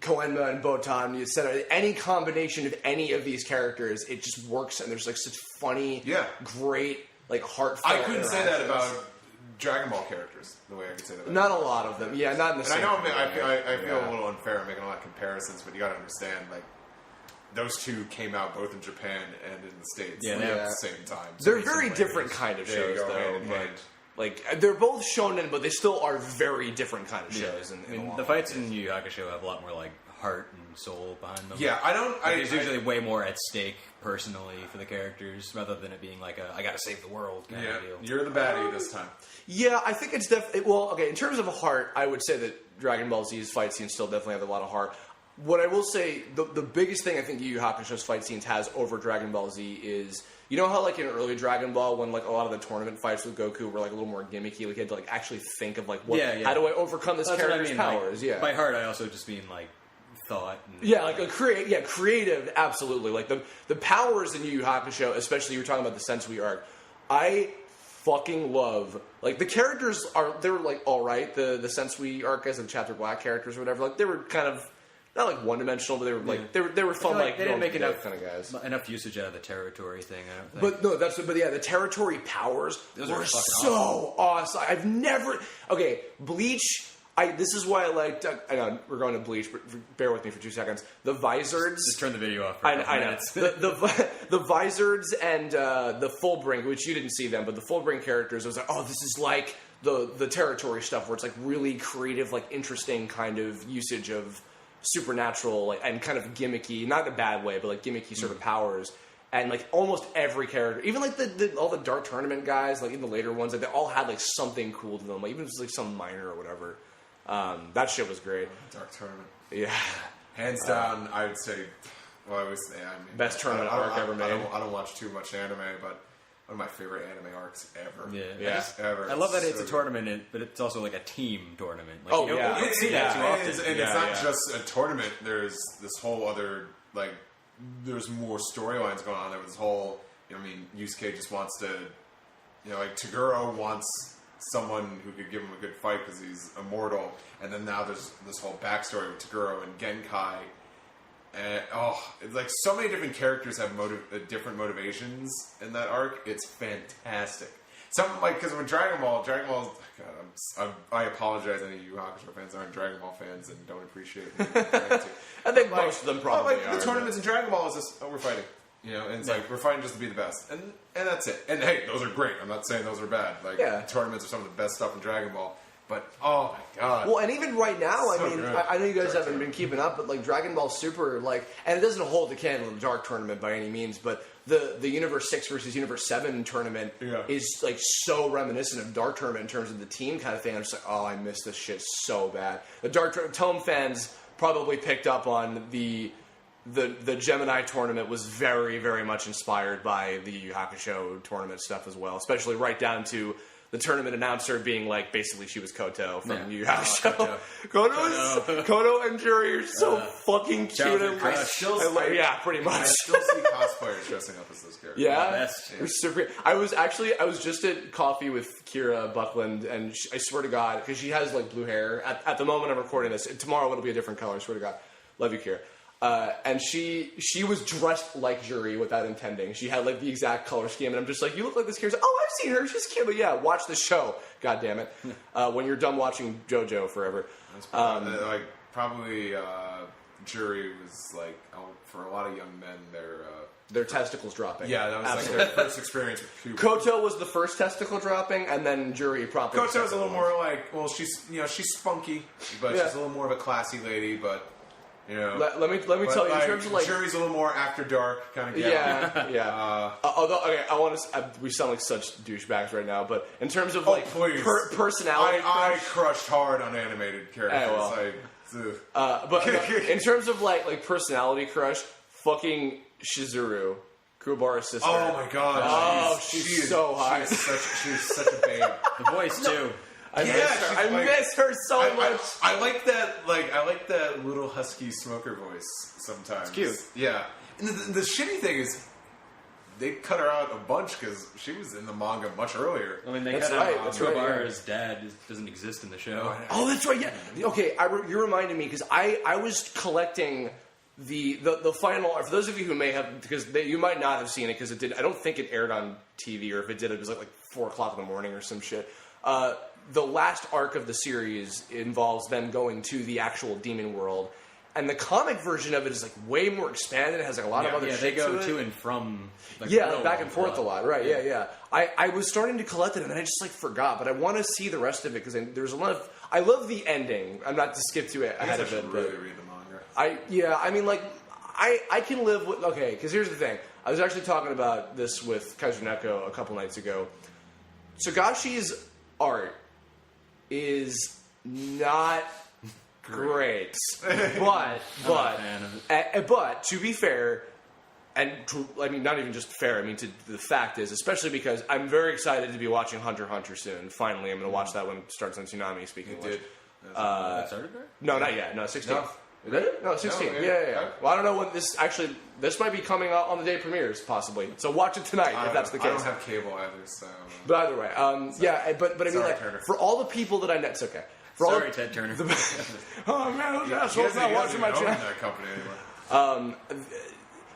Koenma and Botan, etc. Any combination of any of these characters, it just works, and there's like such funny, great, like heartfelt. I couldn't say that about Dragon Ball characters. The way I could say that. Not a lot of them. Yeah, not in the same. And I feel a little unfair. I'm making a lot of comparisons, but you got to understand, like those two came out both in Japan and in the States at the same time. So they're very different kind of shows, though. Hand in hand. Like they're both shonen, but they still are very different kind of shows. The fights in Yu Yu Hakusho have a lot more like heart and soul behind them. Yeah, There's usually way more at stake personally for the characters, rather than it being like I gotta save the world kind of deal. You're the baddie this time. Yeah, I think it's definitely. Well, okay. In terms of heart, I would say that Dragon Ball Z's fight scenes still definitely have a lot of heart. What I will say, the biggest thing I think Yu Yu Hakusho's fight scenes has over Dragon Ball Z is, you know how like in early Dragon Ball when like a lot of the tournament fights with Goku were like a little more gimmicky, like you had to like actually think of like how do I overcome this character's powers? Like, by heart, I also just mean like thought. And, like creative, absolutely. Like the powers in Yu Yu Hakusho, especially you were talking about the Sensui arc, I fucking love. Like the characters they were like all right. The Sensui arc as the Chapter Black characters or whatever, like they were kind of. Not like one dimensional, but they were like they were fun. Like they didn't make enough kind of guys. Enough usage out of the territory thing. I don't think. But the territory powers Those were are so awesome. I've never Bleach. This is why I liked. I know we're going to Bleach, but bear with me for 2 seconds. The Vizards. Just turn the video off. For a couple minutes. the Vizards and the Fullbring, which you didn't see them, but the Fullbring characters. I was like, oh, this is like the territory stuff, where it's like really creative, like interesting kind of usage of supernatural and kind of gimmicky, not in a bad way, but like gimmicky sort of powers. And like almost every character, even like all the Dark Tournament guys, like in the later ones, like they all had like something cool to them, like even if it was like some minor or whatever. That shit was great. Dark Tournament. Yeah. Hands down, I would say. Well, I was. I mean, best tournament arc ever made. I don't watch too much anime, but one of my favorite anime arcs ever. Yeah. Ever. I love that it's so a tournament, but it's also like a team tournament. Like, Oh, you yeah. don't see that too often. And it's not just a tournament. There's this whole other like. There's more storylines going on. There was this whole. I mean, Yusuke just wants to. Like Toguro wants someone who could give him a good fight because he's immortal, and then now there's this whole backstory with Toguro and Genkai. And, it's like so many different characters have different motivations in that arc. It's fantastic. Something like, because with Dragon Ball, God, I apologize any of you Hakusho fans aren't Dragon Ball fans and don't appreciate it. I think most of them probably are. The tournaments in Dragon Ball is just, we're fighting. And it's like, we're fighting just to be the best. And that's it. And hey, those are great. I'm not saying those are bad. Like, tournaments are some of the best stuff in Dragon Ball. But, oh my god. Well, and even right now, So I mean, good. I know you guys haven't been keeping up, but like Dragon Ball Super, like, and it doesn't hold the candle in the Dark Tournament by any means, but the Universe 6 versus Universe 7 tournament is like so reminiscent of Dark Tournament in terms of the team kind of thing. I'm just like, I miss this shit so bad. The Tome fans probably picked up on the Gemini tournament was very, very much inspired by the Yu Yu Hakusho tournament stuff as well, especially right down to the tournament announcer being like, basically she was Koto from Yu Yu Hakusho. Koto and Juri are so fucking cute. Pretty much. I still see cosplayers dressing up as those characters. Yeah, they're super. I was just at coffee with Kira Buckland, and I swear to God, because she has like blue hair. At the moment I'm recording this, tomorrow it'll be a different color. I swear to God, love you, Kira. And she was dressed like Juri without intending. She had like the exact color scheme, and I'm just like, you look like this character. Oh, I've seen her. She's cute. But yeah, watch the show. God damn it. When you're done watching JoJo forever. Probably Juri was like, for a lot of young men, their testicles dropping. Yeah, that was like their first experience with puberty. Koto was the first testicle dropping, and then Juri promptly. Koto's a little more like, well, she's spunky, but she's a little more of a classy lady, but. Let me tell you, in terms of like Juri's a little more after dark kind of gal. Yeah. Although, I want to, we sound like such douchebags right now, but in terms of like personality, I crushed hard on animated characters. But in terms of like personality crush, fucking Shizuru, Kuwabara's sister. Oh my god! She's so hot. She's such a babe. The voice too. I miss her so much. I like that. I like that little husky smoker voice sometimes. It's cute. Yeah. And the shitty thing is, they cut her out a bunch because she was in the manga much earlier. I mean, they cut out Kuwabara's dad doesn't exist in the show. Oh, that's right. Yeah. Okay, you're reminding me because I was collecting the final. For those of you who may have, because you might not have seen it because it did. I don't think it aired on TV, or if it did, it was like 4:00 in the morning or some shit. The last arc of the series involves them going to the actual demon world, and the comic version of it is like way more expanded. It has like a lot of other shit they go to and from. Like, back and forth a lot. Right? Yeah. I was starting to collect it, and then I just like forgot. But I want to see the rest of it because there's a lot of. I love the ending. I'm not to skip to it ahead of it. Really read the manga. I mean, like I can live with because here's the thing. I was actually talking about this with Kazuneko a couple nights ago. Togashi's art is not great, but to be fair, and I mean not even just fair. I mean the fact is, especially because I'm very excited to be watching Hunter x Hunter soon. Finally, I'm going to watch that when it starts on Tsunami. Speaking of which, that started there? No, not yet. No, 16. No. Is that it? No, 16. No, yeah. Well, I don't know when this might be coming out on the day it premieres, possibly. So watch it tonight if that's the case. I don't have cable either, so. But either way, but I mean, like, Turner. for all the people that I know, it's okay. Sorry, Ted Turner. Oh man, those assholes not watching my channel. That company anymore.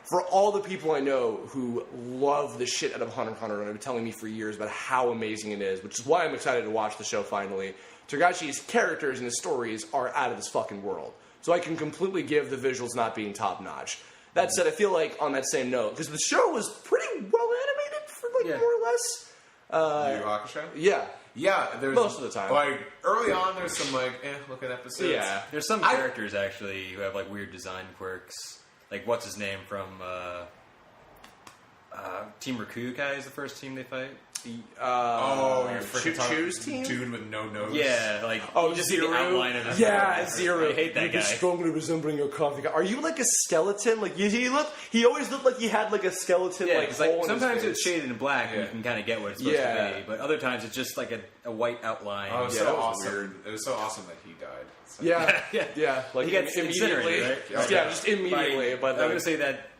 For all the people I know who love the shit out of Hunter x Hunter and have been telling me for years about how amazing it is, which is why I'm excited to watch the show finally. Togashi's characters and his stories are out of this fucking world. So I can completely give the visuals not being top notch. That said, I feel like on that same note, because the show was pretty well animated for more or less. Yu Yu Hakusho? Yeah. Yeah, there's most of the time. Like early on, there's some look at episodes. Yeah, there's some characters actually who have like weird design quirks. Like what's his name from Team Rakukai is the first team they fight. You're freaking Choose team? Dude with no nose. Yeah, like you just see the outline of his Zero. I hate that guy. Strongly resembling your coffee guy. Are you like a skeleton? Like he always looked like he had like a skeleton. Yeah, like, because hole like in sometimes his it's face. shaded in black and you can kind of get what it's supposed to be, but other times it's just like a white outline. Oh, it was Yeah, so that was awesome. weird. It was so awesome that he died. So. Yeah. Like He gets immediately. incinerated, right? Yeah, just immediately. But I'm gonna say that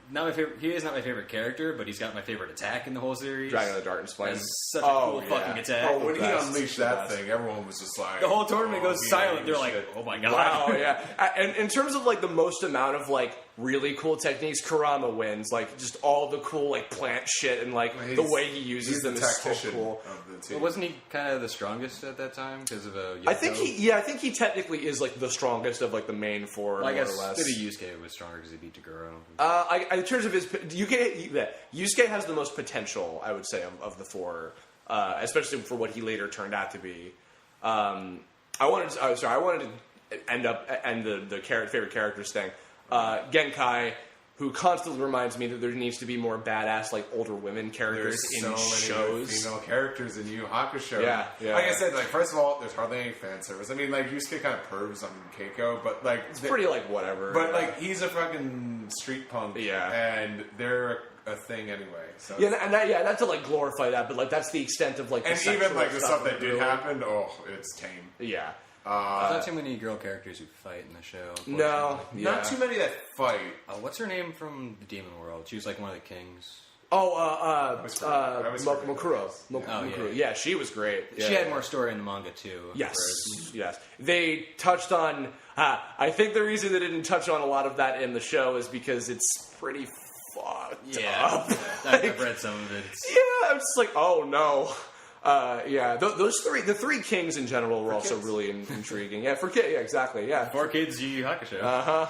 he is not my favorite character, but he's got my favorite attack in the whole series. Dragon of the Darkness Flame. It's such a cool fucking attack. Oh, when he Best. unleashed that thing, everyone was just like... The whole tournament goes he silent. ain't They're like, shit. oh my god. Wow, yeah. And in terms of like the most amount of like really cool techniques, Kurama wins. Like just all the cool like plant shit and like the way he uses them is so cool. Of the team. Well, wasn't he kind of the strongest at that time because of Yoko? I think he technically is like the strongest of like the main four. Well, I more guess or less. maybe Yusuke was stronger because he beat Taguro. In terms of his Yusuke has the most potential, I would say, of the four, especially for what he later turned out to be. I wanted to end the favorite characters thing. Genkai, who constantly reminds me that there needs to be more badass, like older women characters There's in so many shows. female characters in Yu Yu Hakusho. Yeah. Like I said, like first of all, there's hardly any fan service. I mean, like Yusuke kind of pervs on Keiko, but like It's pretty like whatever. But like he's a fucking street punk. Yeah. And they're a thing anyway. So yeah, and not to like glorify that, but like that's the extent of like the and even sexual like the stuff that did really- happen, it's tame. Yeah. There's not too many girl characters who fight in the show. No, unfortunately. Not too many that fight. What's her name from the Demon World? She was like one of the kings. Mokuro. yeah. Yeah, she was great. Yeah. She had more story in the manga too. Yes. They touched on. I think the reason they didn't touch on a lot of that in the show is because it's pretty fucked up. I've read some of it. Yeah, I'm just like, oh no. The three kings in general were also really intriguing. Yeah, for kids. Yeah, exactly. Yeah. 4 kids, Yu Yu Hakusho.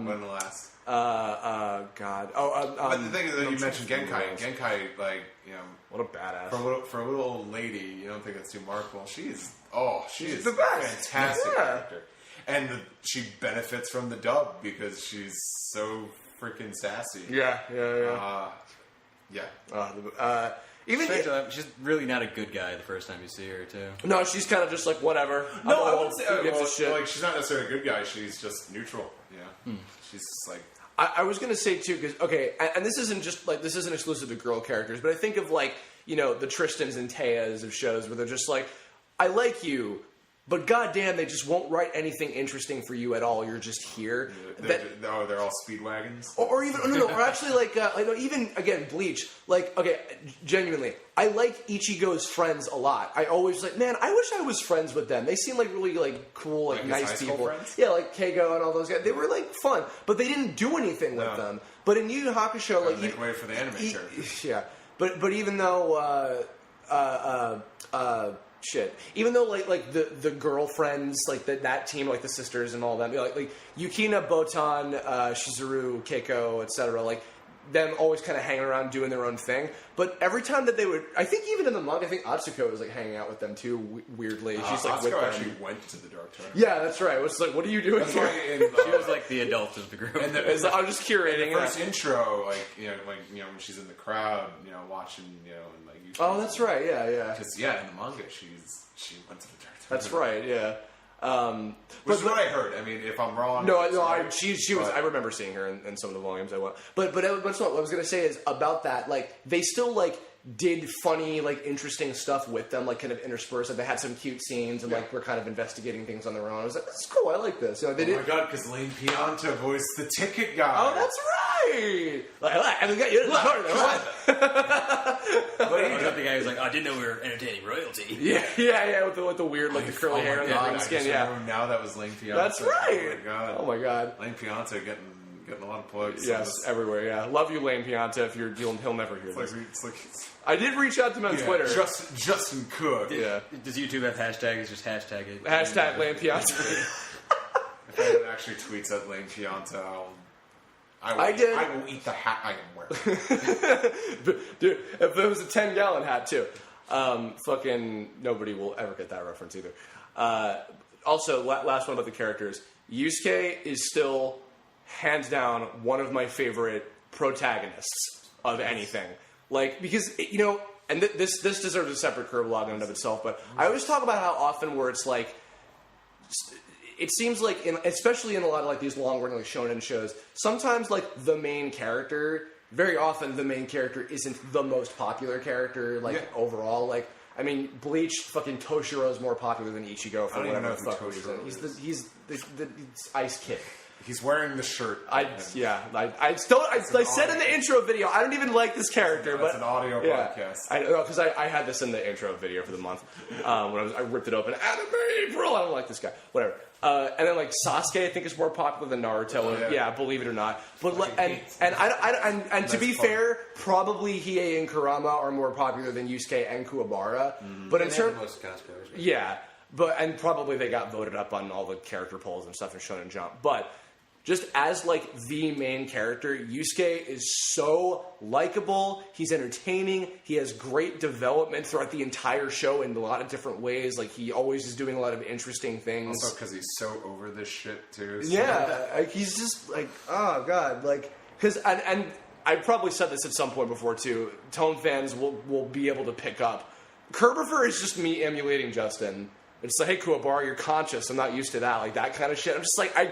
When the last. God. But the thing is that you mentioned Genkai, and Genkai, like, you know, what a badass. for a little old lady, you don't think that's too remarkable. She's She's the best. Fantastic Yeah. character, and she benefits from the dub because she's so freaking sassy. Yeah. Even Strange enough, she's really not a good guy the first time you see her too. no, she's kind of just like whatever. No, I wouldn't wouldn't say who gives a shit. like she's not necessarily a good guy. She's just neutral. Yeah, she's just like. I was gonna say too, because and this isn't just like this isn't exclusive to girl characters, but I think of like the Tristans and Tayas of shows where they're just like, I like you, but goddamn, they just won't write anything interesting for you at all. You're just here. They're all speedwagons. Or even or actually like even again Bleach. Like genuinely, I like Ichigo's friends a lot. I always like, man, I wish I was friends with them. They seem like really like cool, like his nice high school people. friends? Yeah, like Keigo and all those guys. They were like fun, but they didn't do anything with them. But in Yu Yu Hakusho, like make way for the anime characters. yeah. But even though shit. Even though like the girlfriends, like that team, like the sisters and all them, like Yukina, Botan, Shizuru, Keiko, etc. Like them always kind of hanging around doing their own thing. But every time that they would, I think even in the manga, I think Atsuko was like hanging out with them too. Weirdly, she's like with Atsuko them. actually went to the Dark Tournament. Yeah, that's right. It was like, what are you doing That's here? why She was like the adult of the group. And I'm just curating. the first intro, when she's in the crowd, watching, and like. Oh, that's right. Yeah. Because in the manga, she went to the Dark Tournament. That's right. Yeah. Which is what I heard. I mean, if I'm wrong, She was. I remember seeing her in some of the volumes I went. But what I was going to say is about that. Like they still like did funny, like interesting stuff with them, like kind of interspersed. Like they had some cute scenes and like were kind of investigating things on their own. I was like, this is cool. I like this. They did. My god, because Lane Pianta voiced the ticket guy. Oh, that's right. Like, I got you. But the guy who's like, I didn't know we were entertaining royalty. Yeah, with the weird, like the curly hair and the green skin. Yeah, now that was Lane Pianta. That's right. Oh my god. Lane Pianta getting a lot of plugs. Yes, everywhere. Yeah, love you, Lane Pianta. If he'll never hear this. It's like I did reach out to him on Twitter. Justin Cook. Does YouTube have hashtags? Just hashtag it. Hashtag Lane Pianta. If anyone actually tweets at Lane Pianta, I will eat the hat I am wearing. Dude, if it was a 10-gallon hat too. Fucking nobody will ever get that reference either. Also, last one about the characters. Yusuke is still, hands down, one of my favorite protagonists of anything. Like, because, you know, and this deserves a separate Kirblog in and of itself, but I always talk about how often where it's like, it seems like, especially in a lot of like these long-running like shonen shows, sometimes like the main character, very often the main character isn't the most popular character, like overall. Like, I mean, Bleach, fucking Toshiro is more popular than Ichigo for whatever the fuck reason. He's the Ice Kid. He's wearing the shirt. I said in the intro video, I don't even like this character. That's but an audio podcast. I know, because I had this in the intro video for the month when I ripped it open. Anime April. I don't like this guy. Whatever. And then like Sasuke, I think is more popular than Naruto. Yeah, believe it or not. But and to be fair, probably Hiei and Kurama are more popular than Yusuke and Kuwabara. But in terms, most cosplayers, right? yeah, and probably they got voted up on all the character polls and stuff in Shonen Jump. But just as like the main character, Yusuke is so likable. He's entertaining. He has great development throughout the entire show in a lot of different ways. Like he always is doing a lot of interesting things. Also, because he's so over this shit too. So. Yeah, like, he's just like, oh god, like because and I probably said this at some point before too. Tone fans will be able to pick up. Kerbifer is just me emulating Justin. It's like, hey, Kuwabara, you're conscious. I'm not used to that. Like, that kind of shit. I'm just like, I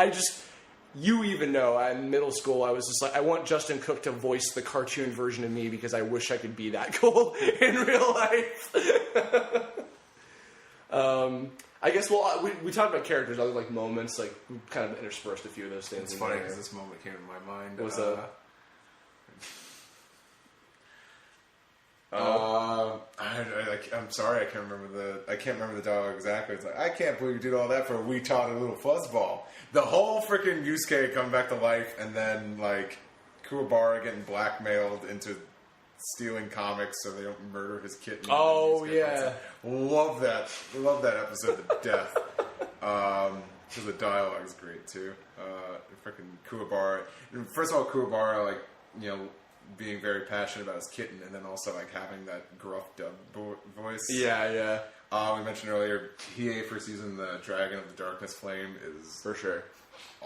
just, you even know, in middle school, I was just like, I want Justin Cook to voice the cartoon version of me because I wish I could be that cool in real life. I guess, well, we talked about characters, other, like, moments, like, we kind of interspersed a few of those things. It's funny because this moment came to my mind. What was I'm sorry, I can't remember the dialogue exactly. It's like, I can't believe you did all that for a wee tot and a little fuzzball. The whole freaking Yusuke coming back to life, and then like Kuwabara getting blackmailed into stealing comics so they don't murder his kitten. Oh yeah, love that episode to death. Because the dialogue is great too. Freaking Kuwabara. First of all, Kuwabara, like, you know, being very passionate about his kitten, and then also like having that gruff dub voice. Yeah. We mentioned earlier, Hiei first using the Dragon of the Darkness Flame is For sure.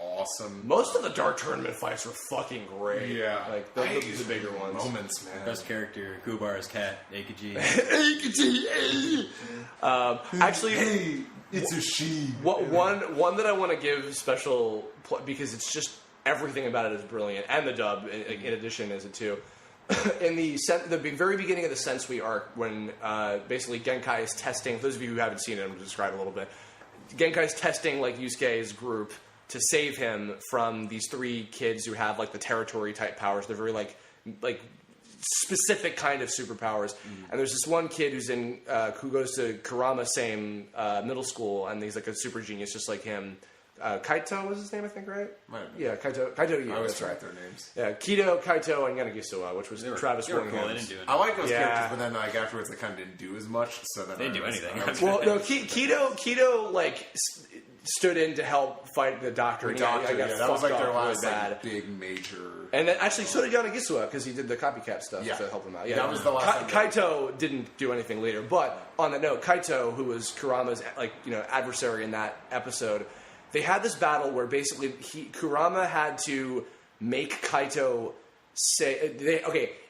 awesome. Most of the Dark Tournament fights were fucking great. Yeah, like the bigger ones. Moments, man. Best character, Kuwabara's cat, Aikaji. Actually, Hey, it's a she. One that I want to give special because it's just everything about it is brilliant, and the dub in addition is it too. In the very beginning of the Sensui arc, when basically Genkai is testing. For those of you who haven't seen it, I'm going to describe it a little bit. Genkai's testing like Yusuke's group to save him from these three kids who have like the territory type powers. They're very like specific kind of superpowers. And there's this one kid who goes to Kurama's same middle school, and he's like a super genius, just like him. Kaito was his name, I think, right? Yeah, Kaito. I always forget their names. Yeah, Kido, Kaito, and Yanagisawa, which was Travis Willingham's. I like those characters, but then like afterwards they kind of didn't do as much. So then they didn't do anything. Well, no, Kido like stood in to help fight the Doctor. That was like their last like, big major. And then actually, so did Yanagisawa because he did the copycat stuff to help him out. Yeah, that was the last. Kaito didn't do anything later, but on that note, Kaito, who was Kurama's adversary in that episode. They had this battle where basically Kurama had to make Kaito say...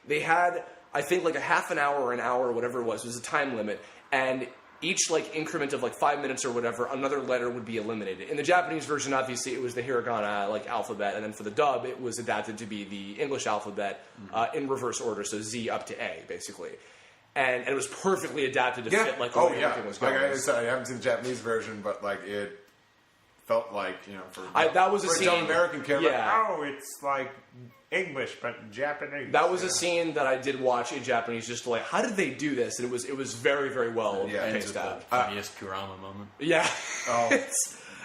They had, I think, like a half an hour or an hour or whatever it was a time limit, and each like increment of like 5 minutes or whatever, another letter would be eliminated. In the Japanese version, obviously, it was the hiragana like alphabet, and then for the dub, it was adapted to be the English alphabet in reverse order, so Z up to A, basically. And it was perfectly adapted to fit like the way everything was going. Like I said, I haven't seen the Japanese version, but like it... felt like, you know, that was a scene. An American kid, it's like English but Japanese. That was a scene that I did watch in Japanese, just like, how did they do this? And it was very, very well paced out. Funniest Kurama moment. Yeah.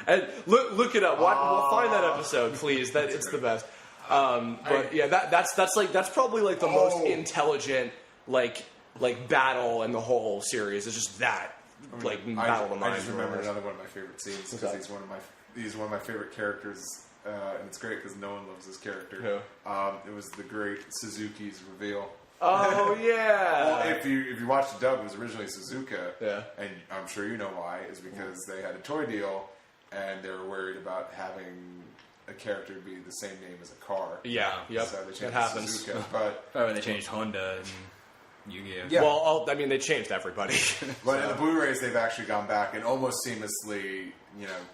And look it up. We'll find that episode, please. It's the best. But yeah, that's probably like the most intelligent like battle in the whole series. It's just that. Like battle of the minds. I just remember another one of my favorite scenes because he's one of my favorite characters, and it's great because no one loves this character. Yeah. It was the great Suzuki's reveal Oh yeah. Well, if you watch the dub, it was originally Suzuka. Yeah. And I'm sure you know why. Is because they had a toy deal, and they were worried about having a character be the same name as a car. Yeah. Yep. So they changed That it to happens. Suzuka. But Probably when they changed Honda and Yu-Gi-Oh. Yeah. Well, I mean, they changed everybody. but in the Blu-rays, they've actually gone back and almost seamlessly,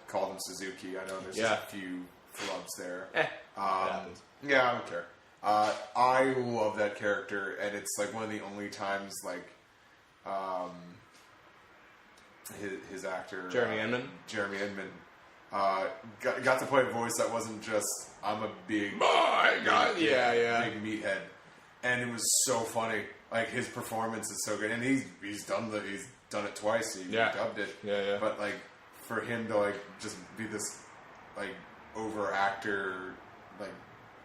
called them Suzuki. I know there's Yeah. a few flubs there. happens. Yeah, I don't care. I love that character, and it's like one of the only times his actor Jeremy Inman? Jeremy Inman got to play a voice that wasn't just I'm a big My God, yeah. big meathead, and it was so funny. Like his performance is so good, and he's done it twice. He dubbed it, Yeah. But like for him to just be this over actor,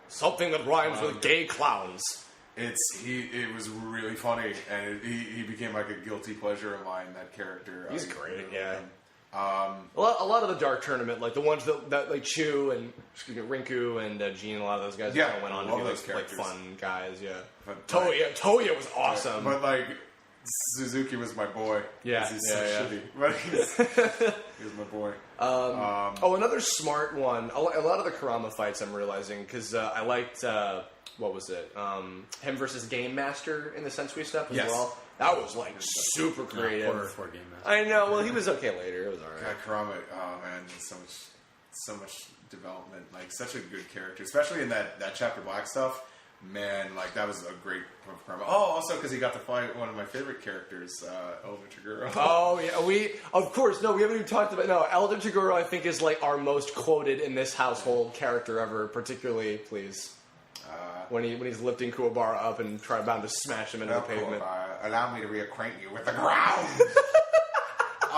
Something that rhymes with gay clowns. it was really funny, and he became like a guilty pleasure of mine. That character, He's I great, really yeah. love him. A lot of the Dark Tournament, like the ones that like Chu and Rinku and Gene, a lot of those guys Yeah, kind of went on to love be those like characters. fun guys. Yeah, But, Toya was awesome. But Suzuki was my boy. Yeah, 'cause he's so yeah. shitty. But he was my boy. Another smart one. A lot of the Kurama fights I'm realizing because I liked what was it? Him versus Game Master in the Sensui stuff as Yes. well. That was like super creative. Horror for Game Master. I know. Well, he was okay later. It was alright. God, Kurama, oh man, so much development. Like such a good character, especially in that Chapter Black stuff. Man, that was a great Kurama. Oh, also because he got to fight one of my favorite characters, Elder Toguro. Oh yeah, we haven't even talked about Elder Toguro. I think is like our most quoted in this household character ever. Particularly, please, when he's lifting Kuwabara up and bound to smash him into the pavement. Allow me to reacquaint you with the ground.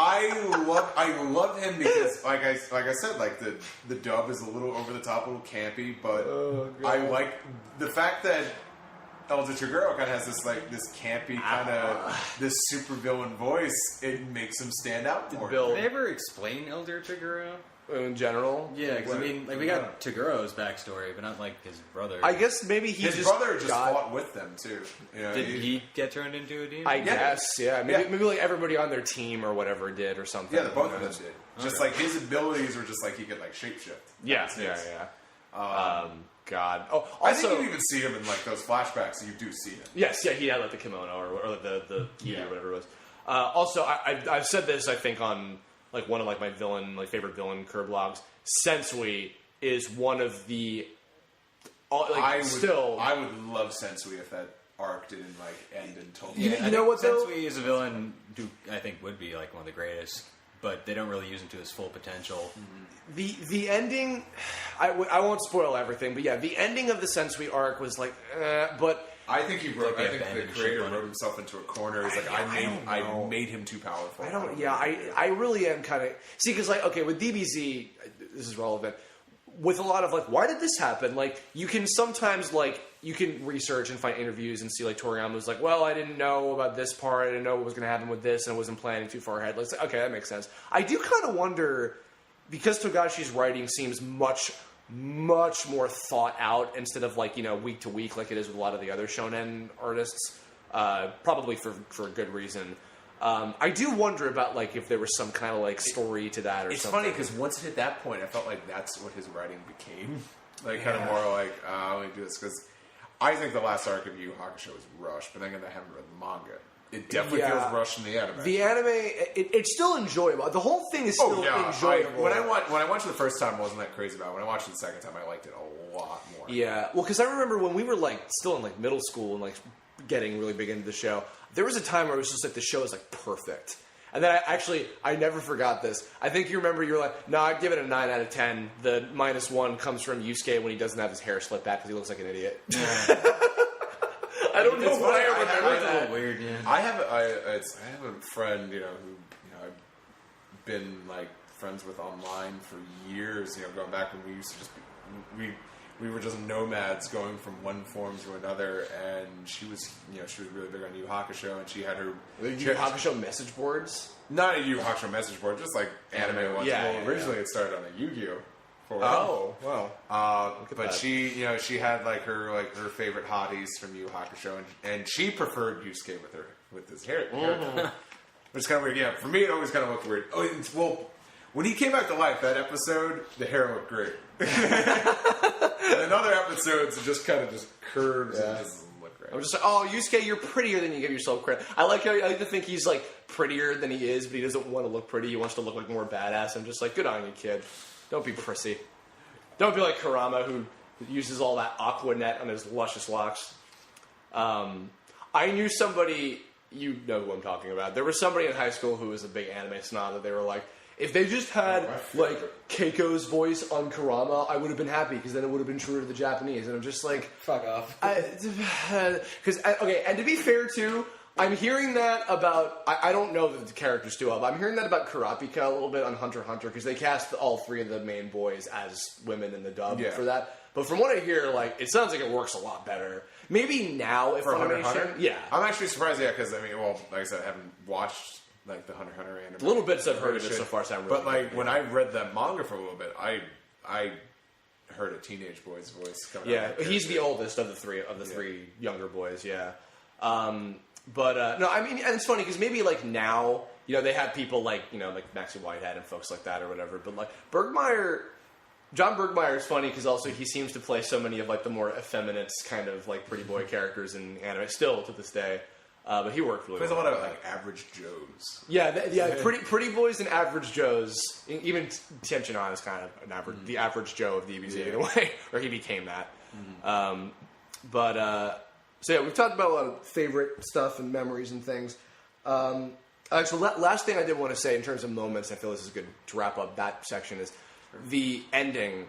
I love him because, like I said, the dub is a little over the top, a little campy, but I like the fact that Elder Toguro kind of has this campy kind of this super villain voice. It makes him stand out more. Did they ever explain Elder Toguro? In general, Yeah, because we got Toguro's backstory, but not his brother. I guess maybe his brother just fought with them too. Did he get turned into a demon? I guess, yeah. Maybe like everybody on their team or whatever did or something. Yeah, both of them did. Just his abilities were just he could shapeshift. Yeah. God. Oh, also, I think you even see him in those flashbacks. You do see him. Yes, yeah, he had the kimono or the gi or whatever it was. Also, I've said this I think on one of my favorite villain Kirblogs. Sensui is one of the. I would love Sensui if that arc didn't end in total. Yeah, you know what though? Sensui is a villain who I think would be one of the greatest, but they don't really use him to his full potential. The ending, I won't spoil everything, but yeah, the ending of the Sensui arc was but. I think he wrote. I think the abandoned creator ship wrote himself into a corner. He's I made him too powerful. I don't. Yeah, I really am kind of see because with DBZ, this is relevant. With a lot of why did this happen? You can sometimes you can research and find interviews and see Toriyama was well, I didn't know about this part. I didn't know what was going to happen with this, and I wasn't planning too far ahead. Okay, that makes sense. I do kind of wonder because Togashi's writing seems much more thought out instead of week to week like it is with a lot of the other shonen artists, probably for a good reason. I do wonder about if there was some kind of story to that or it's something. It's funny because once it hit that point, I felt that's what his writing became. Kind of more let me do this because I think the last arc of Yu Hakusho was rushed, but then I haven't read the manga. It definitely feels rushed in the anime. The anime, it's still enjoyable. The whole thing is still enjoyable. When I watched it the first time, I wasn't that crazy about it. When I watched it the second time, I liked it a lot more. Yeah, well, because I remember when we were still in middle school and getting really big into the show, there was a time where it was just the show is perfect. And then I never forgot this. I think you remember you were no, I'd give it a 9 out of 10. The -1 comes from Yusuke when he doesn't have his hair slicked back because he looks like an idiot. I don't know why I remember that. A little weird, yeah. I have a friend, who I've been friends with online for years. Going back when we used to just we were just nomads going from one form to another. And she was really big on Yu Hakusho, and she had her Yu Hakusho message boards. Not a Yu Hakusho message board, just anime ones. Yeah, Well, originally it started on a Yu-Gi-Oh for it. Oh, wow. But that. she had her favorite hotties from Yu Hakusho, and she preferred Yusuke with his hair. Which is kind of weird. Yeah, for me it always kind of looked weird. When he came back to life, that episode, the hair looked great. And in other episodes, it just kind of curves and doesn't look great. I'm just like, oh, Yusuke, you're prettier than you give yourself credit. I like to think he's like prettier than he is, but he doesn't want to look pretty. He wants to look like more badass. I'm just like, good on you, kid. Don't be prissy. Don't be like Kurama, who uses all that aqua net on his luscious locks. I knew somebody, you know who I'm talking about. There was somebody in high school who was a big anime snob that they were like, if they just had, Keiko's voice on Kurama, I would have been happy, because then it would have been truer to the Japanese. And I'm just like... Fuck off. And to be fair, too, I'm hearing that about... I don't know the characters too well, but I'm hearing that about Kurapika a little bit on Hunter x Hunter, because they cast all three of the main boys as women in the dub for that. But from what I hear, it sounds like it works a lot better. Maybe now, if for Hunter Funimation... x Hunter? Yeah. I'm actually surprised, because, like I said, I haven't watched... the Hunter x Hunter anime. Little bits I've heard of it so far sound really good. But when I read that manga for a little bit, I heard a teenage boy's voice coming out. Yeah, he's the oldest of the three younger boys, yeah. No, I mean, and it's funny, because maybe, now, they have people like Maxie Whitehead and folks like that or whatever, but, John Bergmeyer is funny, because also he seems to play so many of, the more effeminate kind of, pretty boy characters in anime, still to this day. But he worked really well. There's a lot of average Joes. Yeah, pretty boys and average Joes. Even Tenchinon is kind of an average, the average Joe of the EBZ in a way, or he became that. So we've talked about a lot of favorite stuff and memories and things. So last thing I did want to say in terms of moments, I feel this is good to wrap up that section, is the ending.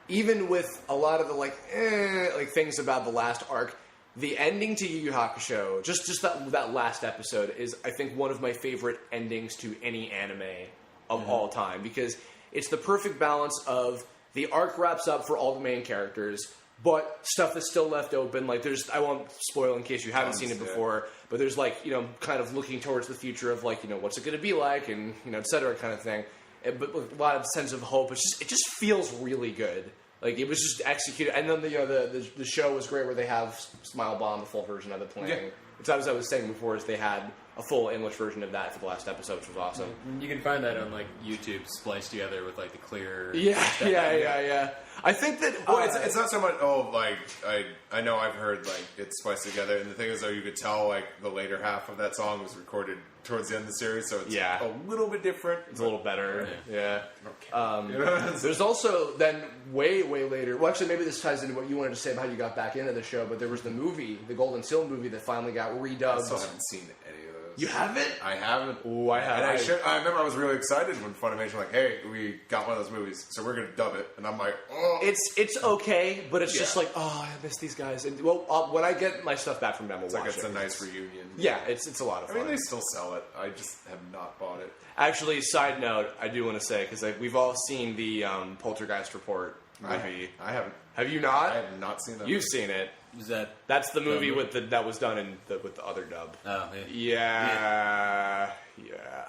Even with a lot of the things about the last arc. The ending to Yu Yu Hakusho, just that last episode, is, I think, one of my favorite endings to any anime of all time. Because it's the perfect balance of the arc wraps up for all the main characters, but stuff is still left open. I won't spoil in case you haven't seen it before, but there's, kind of looking towards the future of, what's it going to be like, and, et cetera kind of thing. But with a lot of sense of hope. It just feels really good. It was just executed, and then the show was great, where they have Smile Bomb, the full version of it playing. Yeah. Which, as I was saying before, is they had a full English version of that for the last episode, which was awesome. You can find that on YouTube, spliced together with the clear. Yeah. I think that it's not so much. I know I've heard it's spliced together, and the thing is, you could tell the later half of that song was recorded towards the end of the series, so it's a little bit different. It's a little better. Yeah. Okay. There's also then way later. Well, actually, maybe this ties into what you wanted to say about how you got back into the show. But there was the movie, the Golden Seal movie, that finally got redubbed. I still haven't seen any of those. You haven't? I haven't. Oh, I have. And I remember I was really excited when Funimation hey, we got one of those movies, so we're going to dub it. And I'm like, oh. It's okay, but it's just I miss these guys. And when I get my stuff back from them, we'll watch it. It's a nice reunion. Yeah, it's a lot of fun. I mean, they still sell it. I just have not bought it. Actually, side note, I do want to say, because we've all seen the Poltergeist Report movie. I haven't. Have you not? I have not seen that. You've seen it. That's the movie that was done with the other dub. Oh, yeah.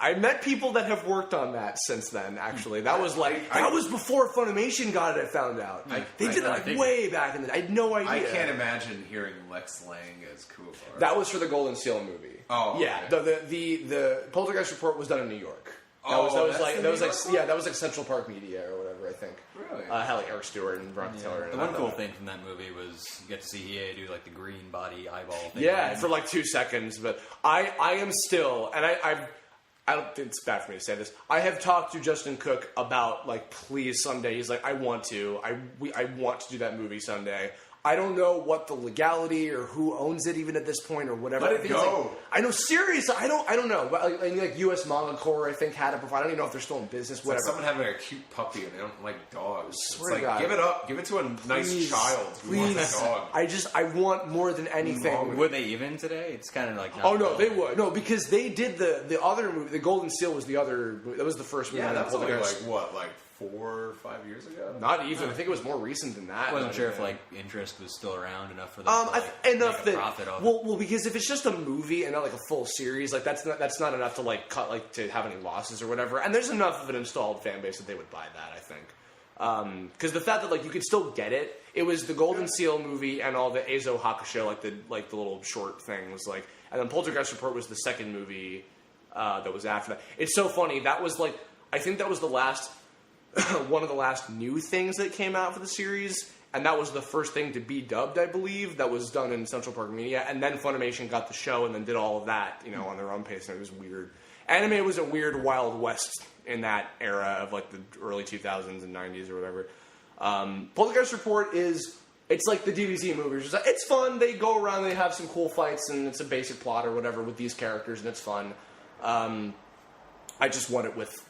I met people that have worked on that since then. Actually, that was that was before Funimation got it. I found out they did it way back in the. I had no idea. I can't imagine hearing Lex Lang as Kuwabara. That was for the Golden Seal movie. Oh, yeah. Okay. The Poltergeist Report was done in New York. That was Central Park Media or whatever, I think. Really? Had Eric Stewart and Veronica Taylor. The one cool thing from that movie was you get to see Hiei do the green body eyeball thing. Yeah, for 2 seconds. But I am still, and I don't think it's bad for me to say this. I have talked to Justin Cook about please someday. He's I want to. I want to do that movie someday. I don't know what the legality or who owns it even at this point or whatever. Let it go. I know, seriously, I don't know. But US Manga Corps, I think, had it before. I don't even know if they're still in business. Whatever. Someone having a cute puppy and they don't like dogs. Swear to God. Give it up. Give it to a nice child who wants a dog. I want more than anything. Would they even today? It's kind of oh no, they would. No, because they did the other movie. The Golden Seal was the other. That was the first movie. Yeah, that was only 4 or 5 years ago? Not even. I think it was more recent than that. I wasn't sure if interest was still around enough for them to enough make a profit off it. Well, because if it's just a movie and not a full series, that's not enough to cut to have any losses or whatever. And there's enough of an installed fan base that they would buy that, I think. Because the fact that like you could still get it, it was the Golden Seal movie and all the Eizo Hakusho, like the little short things, like, and then Poltergeist Report was the second movie that was after that. It's so funny. That was like, I think that was the last one of the last new things that came out for the series, and that was the first thing to be dubbed, I believe, that was done in Central Park Media, and then Funimation got the show and then did all of that, you know, on their own pace, and it was weird. Anime was a weird Wild West in that era of like the early 2000s and 90s or whatever. Poltergeist Report it's like the DBZ movie. It's fun. They go around, they have some cool fights, and it's a basic plot or whatever with these characters, and it's fun. I just want it with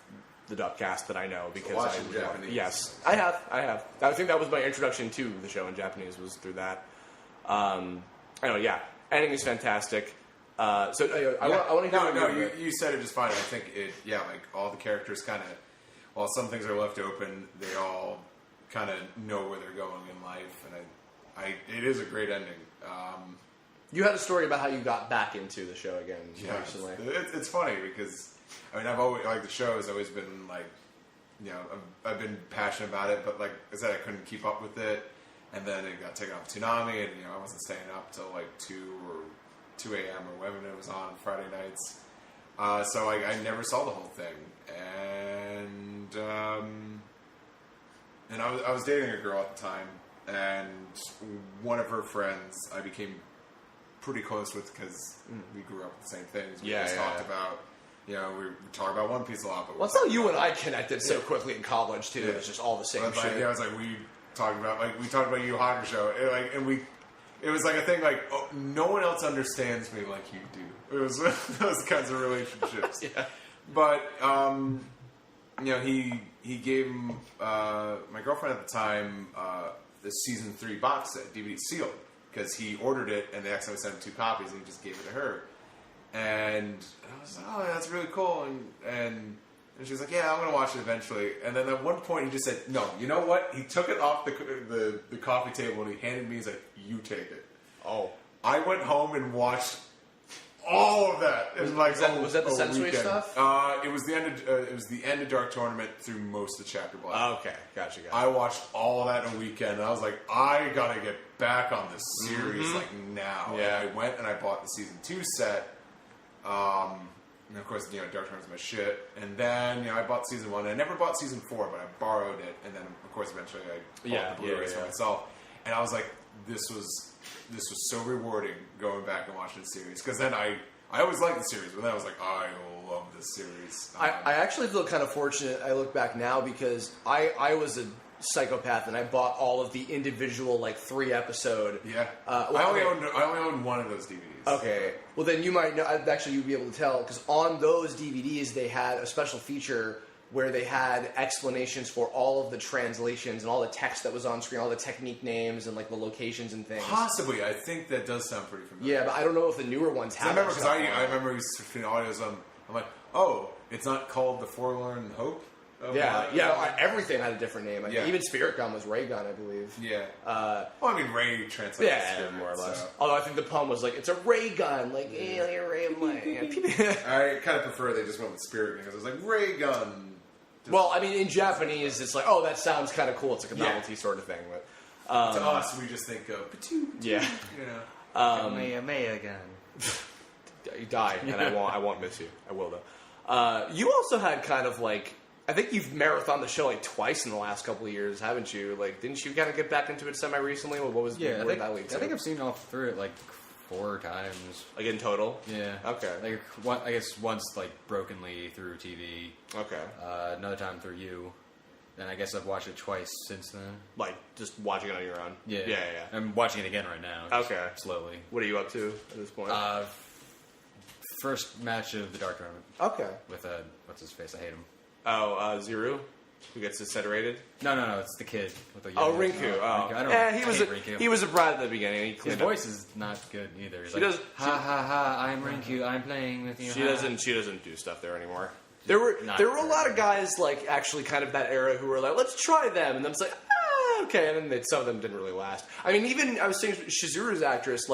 the dub cast that I know because watch it in Japanese. Yes, I have. I think that was my introduction to the show in Japanese was through that. Anyway, yeah, ending is fantastic. I want to hear. You said it just fine. I think like all the characters kind of, while some things are left open, they all kind of know where they're going in life, and it is a great ending. You had a story about how you got back into the show again recently. It's funny because I've always like the show has always been like, I've been passionate about it, but like I said, I couldn't keep up with it, and then it got taken off Toonami, and I wasn't staying up till like 2 a.m. or whenever it was on Friday nights. So I never saw the whole thing, and I was dating a girl at the time, and one of her friends I became pretty close with because we grew up with the same things. We talked about, we talk about One Piece a lot. But that's how you and I connected so quickly in college too. Yeah. It was just all the same shit. It was like we talked about Yu Hakusho, it was like a thing like, oh, no one else understands me like you do. It was those kinds of relationships. Yeah. But he gave my girlfriend at the time the season 3 box set, DVD sealed, because he ordered it and they accidentally sent him 2 copies and he just gave it to her. And I was like, oh, that's really cool. And she was like, yeah, I'm going to watch it eventually. And then at one point he just said, no, you know what? He took it off the coffee table and he handed me, he's like, you take it. Oh. I went home and watched all of that. Was that the Sensui stuff? It was the end of Dark Tournament through most of Chapter Black. Oh, okay, gotcha. I watched all of that in a weekend, and I was like, I gotta get back on this series now. Yeah. And I went and I bought the season 2 set. And of course, Dark Tournament's my shit. And then I bought season 1. I never bought season 4, but I borrowed it. And then of course eventually I bought the Blu-rays for myself. And I was like, this was so rewarding going back and watching the series, because then I always liked the series, but then I was like, I love this series. I actually feel kind of fortunate. I look back now because I was a psychopath and I bought all of the individual 3-episode. Yeah, I only own one of those DVDs. Okay, well then you might know. Actually, you'd be able to tell because on those DVDs they had a special feature where they had explanations for all of the translations and all the text that was on screen, all the technique names and the locations and things. Possibly, I think that does sound pretty familiar. Yeah, but I don't know if the newer ones have. I remember between audios. I'm like, oh, it's not called The Forlorn Hope. Everything had a different name. Even Spirit Gun was Ray Gun, I believe. Yeah. Ray translates. Yeah, more or less. So. Although I think the poem was it's a Ray Gun, Ray of Light. I kind of prefer they just went with Spirit Gun because it was Ray Gun. Well, I mean, in Japanese, it's that sounds kind of cool. It's like a novelty sort of thing. But to us, we just think of yeah, Maya again. You die, and I won't miss you. I will though. You also had kind of I think you've marathoned the show twice in the last couple of years, haven't you? Didn't you kind of get back into it semi recently? What was where did that lead to? I think I've seen all through it 4 times. In total? Yeah. Okay. I guess once brokenly through TV. Okay. Another time through you. And I guess I've watched it twice since then. Just watching it on your own? Yeah. Yeah. I'm watching it again right now. Okay. Slowly. What are you up to at this point? First match of the Dark Tournament. Okay. With, what's his face? I hate him. Oh, Ziru? Who gets incinerated? No, it's the kid with the Rinku. Rinku. He was a brat at the beginning. His voice is not good either. He's I'm Rinku. I'm playing with you. She doesn't do stuff there anymore. There were a lot of guys actually kind of that era who were let's try them, and then it's okay, and then some of them didn't really last. I mean, even I was saying Shizuru's actress,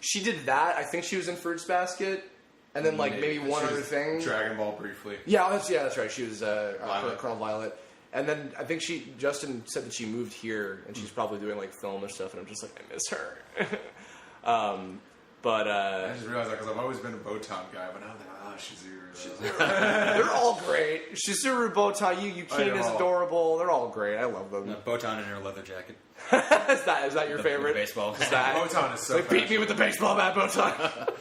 she did that. I think she was in Fruits Basket. And then maybe one other thing. Dragon Ball briefly. Yeah, that's right. She was Colonel Violet. And then I think Justin said that she moved here, and she's probably doing like film and stuff. And I'm just like, I miss her. But I just realized that because I've always been a Botan guy, but now I'm like, Shizuru. they're all great. Shizuru, Botan, Yukine is adorable. They're all great. I love them. Botan in her leather jacket. is that your favorite? Baseball. Is that, Botan is so beat me with the baseball bat, Botan.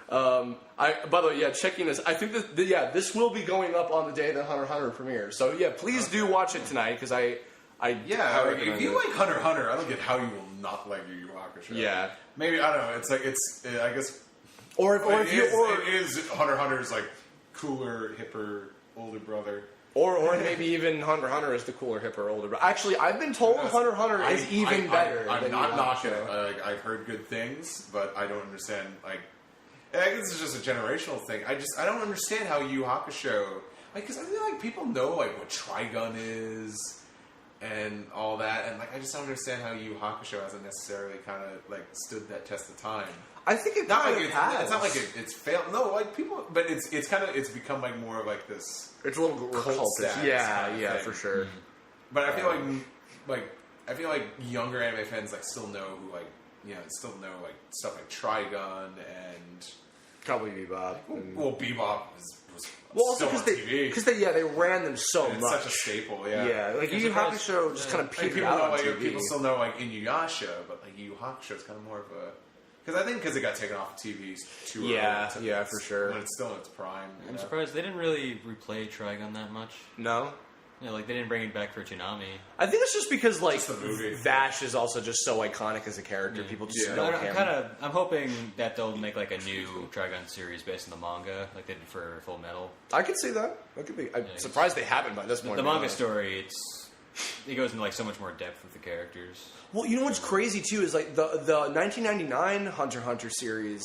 By the way, checking this. I think that this will be going up on the day that Hunter x Hunter premieres. So please do watch it tonight because I if you like Hunter x Hunter, I don't get how you will not like Yu Yu Hakusho. Yeah, maybe I don't know. It's like I guess, it is Hunter x Hunter's like cooler, hipper older brother. Or maybe even Hunter x Hunter is the cooler, hipper, older brother. Actually, I've been told Hunter x Hunter is even better. I'm than not knocking it. I've heard good things, but I don't understand. Like, I guess it's just a generational thing. I don't understand how Yu Yu Hakusho. Because I feel like people know like what Trigun is and all that, and like I just don't understand how Yu Yu Hakusho hasn't necessarily kind of like stood that test of time. I think It's not like it's failed. No, like people, but it's kind of become like more of like this. It's a little cult status. Yeah, for sure. Mm-hmm. But I feel like younger anime fans like still know who like stuff like Trigun and Cowboy Bebop. Well, Bebop was also still on TV. Because they ran them so it's much. such a staple. Yeah, yeah. Like Yu Yu Hakusho just kind of peaked out on TV. People still know like Inuyasha, but like Yu Yu Hakusho is kind of more of a. Because it got taken off TV too early. Yeah, for sure. When it's still in its prime. I'm surprised they didn't really replay Trigun that much. No? Yeah, like they didn't bring it back for Toonami. I think it's just because like just the movie. Vash is also just so iconic as a character. People just know him. I'm hoping that they'll make like a new Trigun series based on the manga, like they did for Full Metal. I could see that. That could be. I'm surprised they haven't by this point. The manga story, it goes into like so much more depth with the characters. Well, you know what's crazy too is like the 1999 Hunter x Hunter series.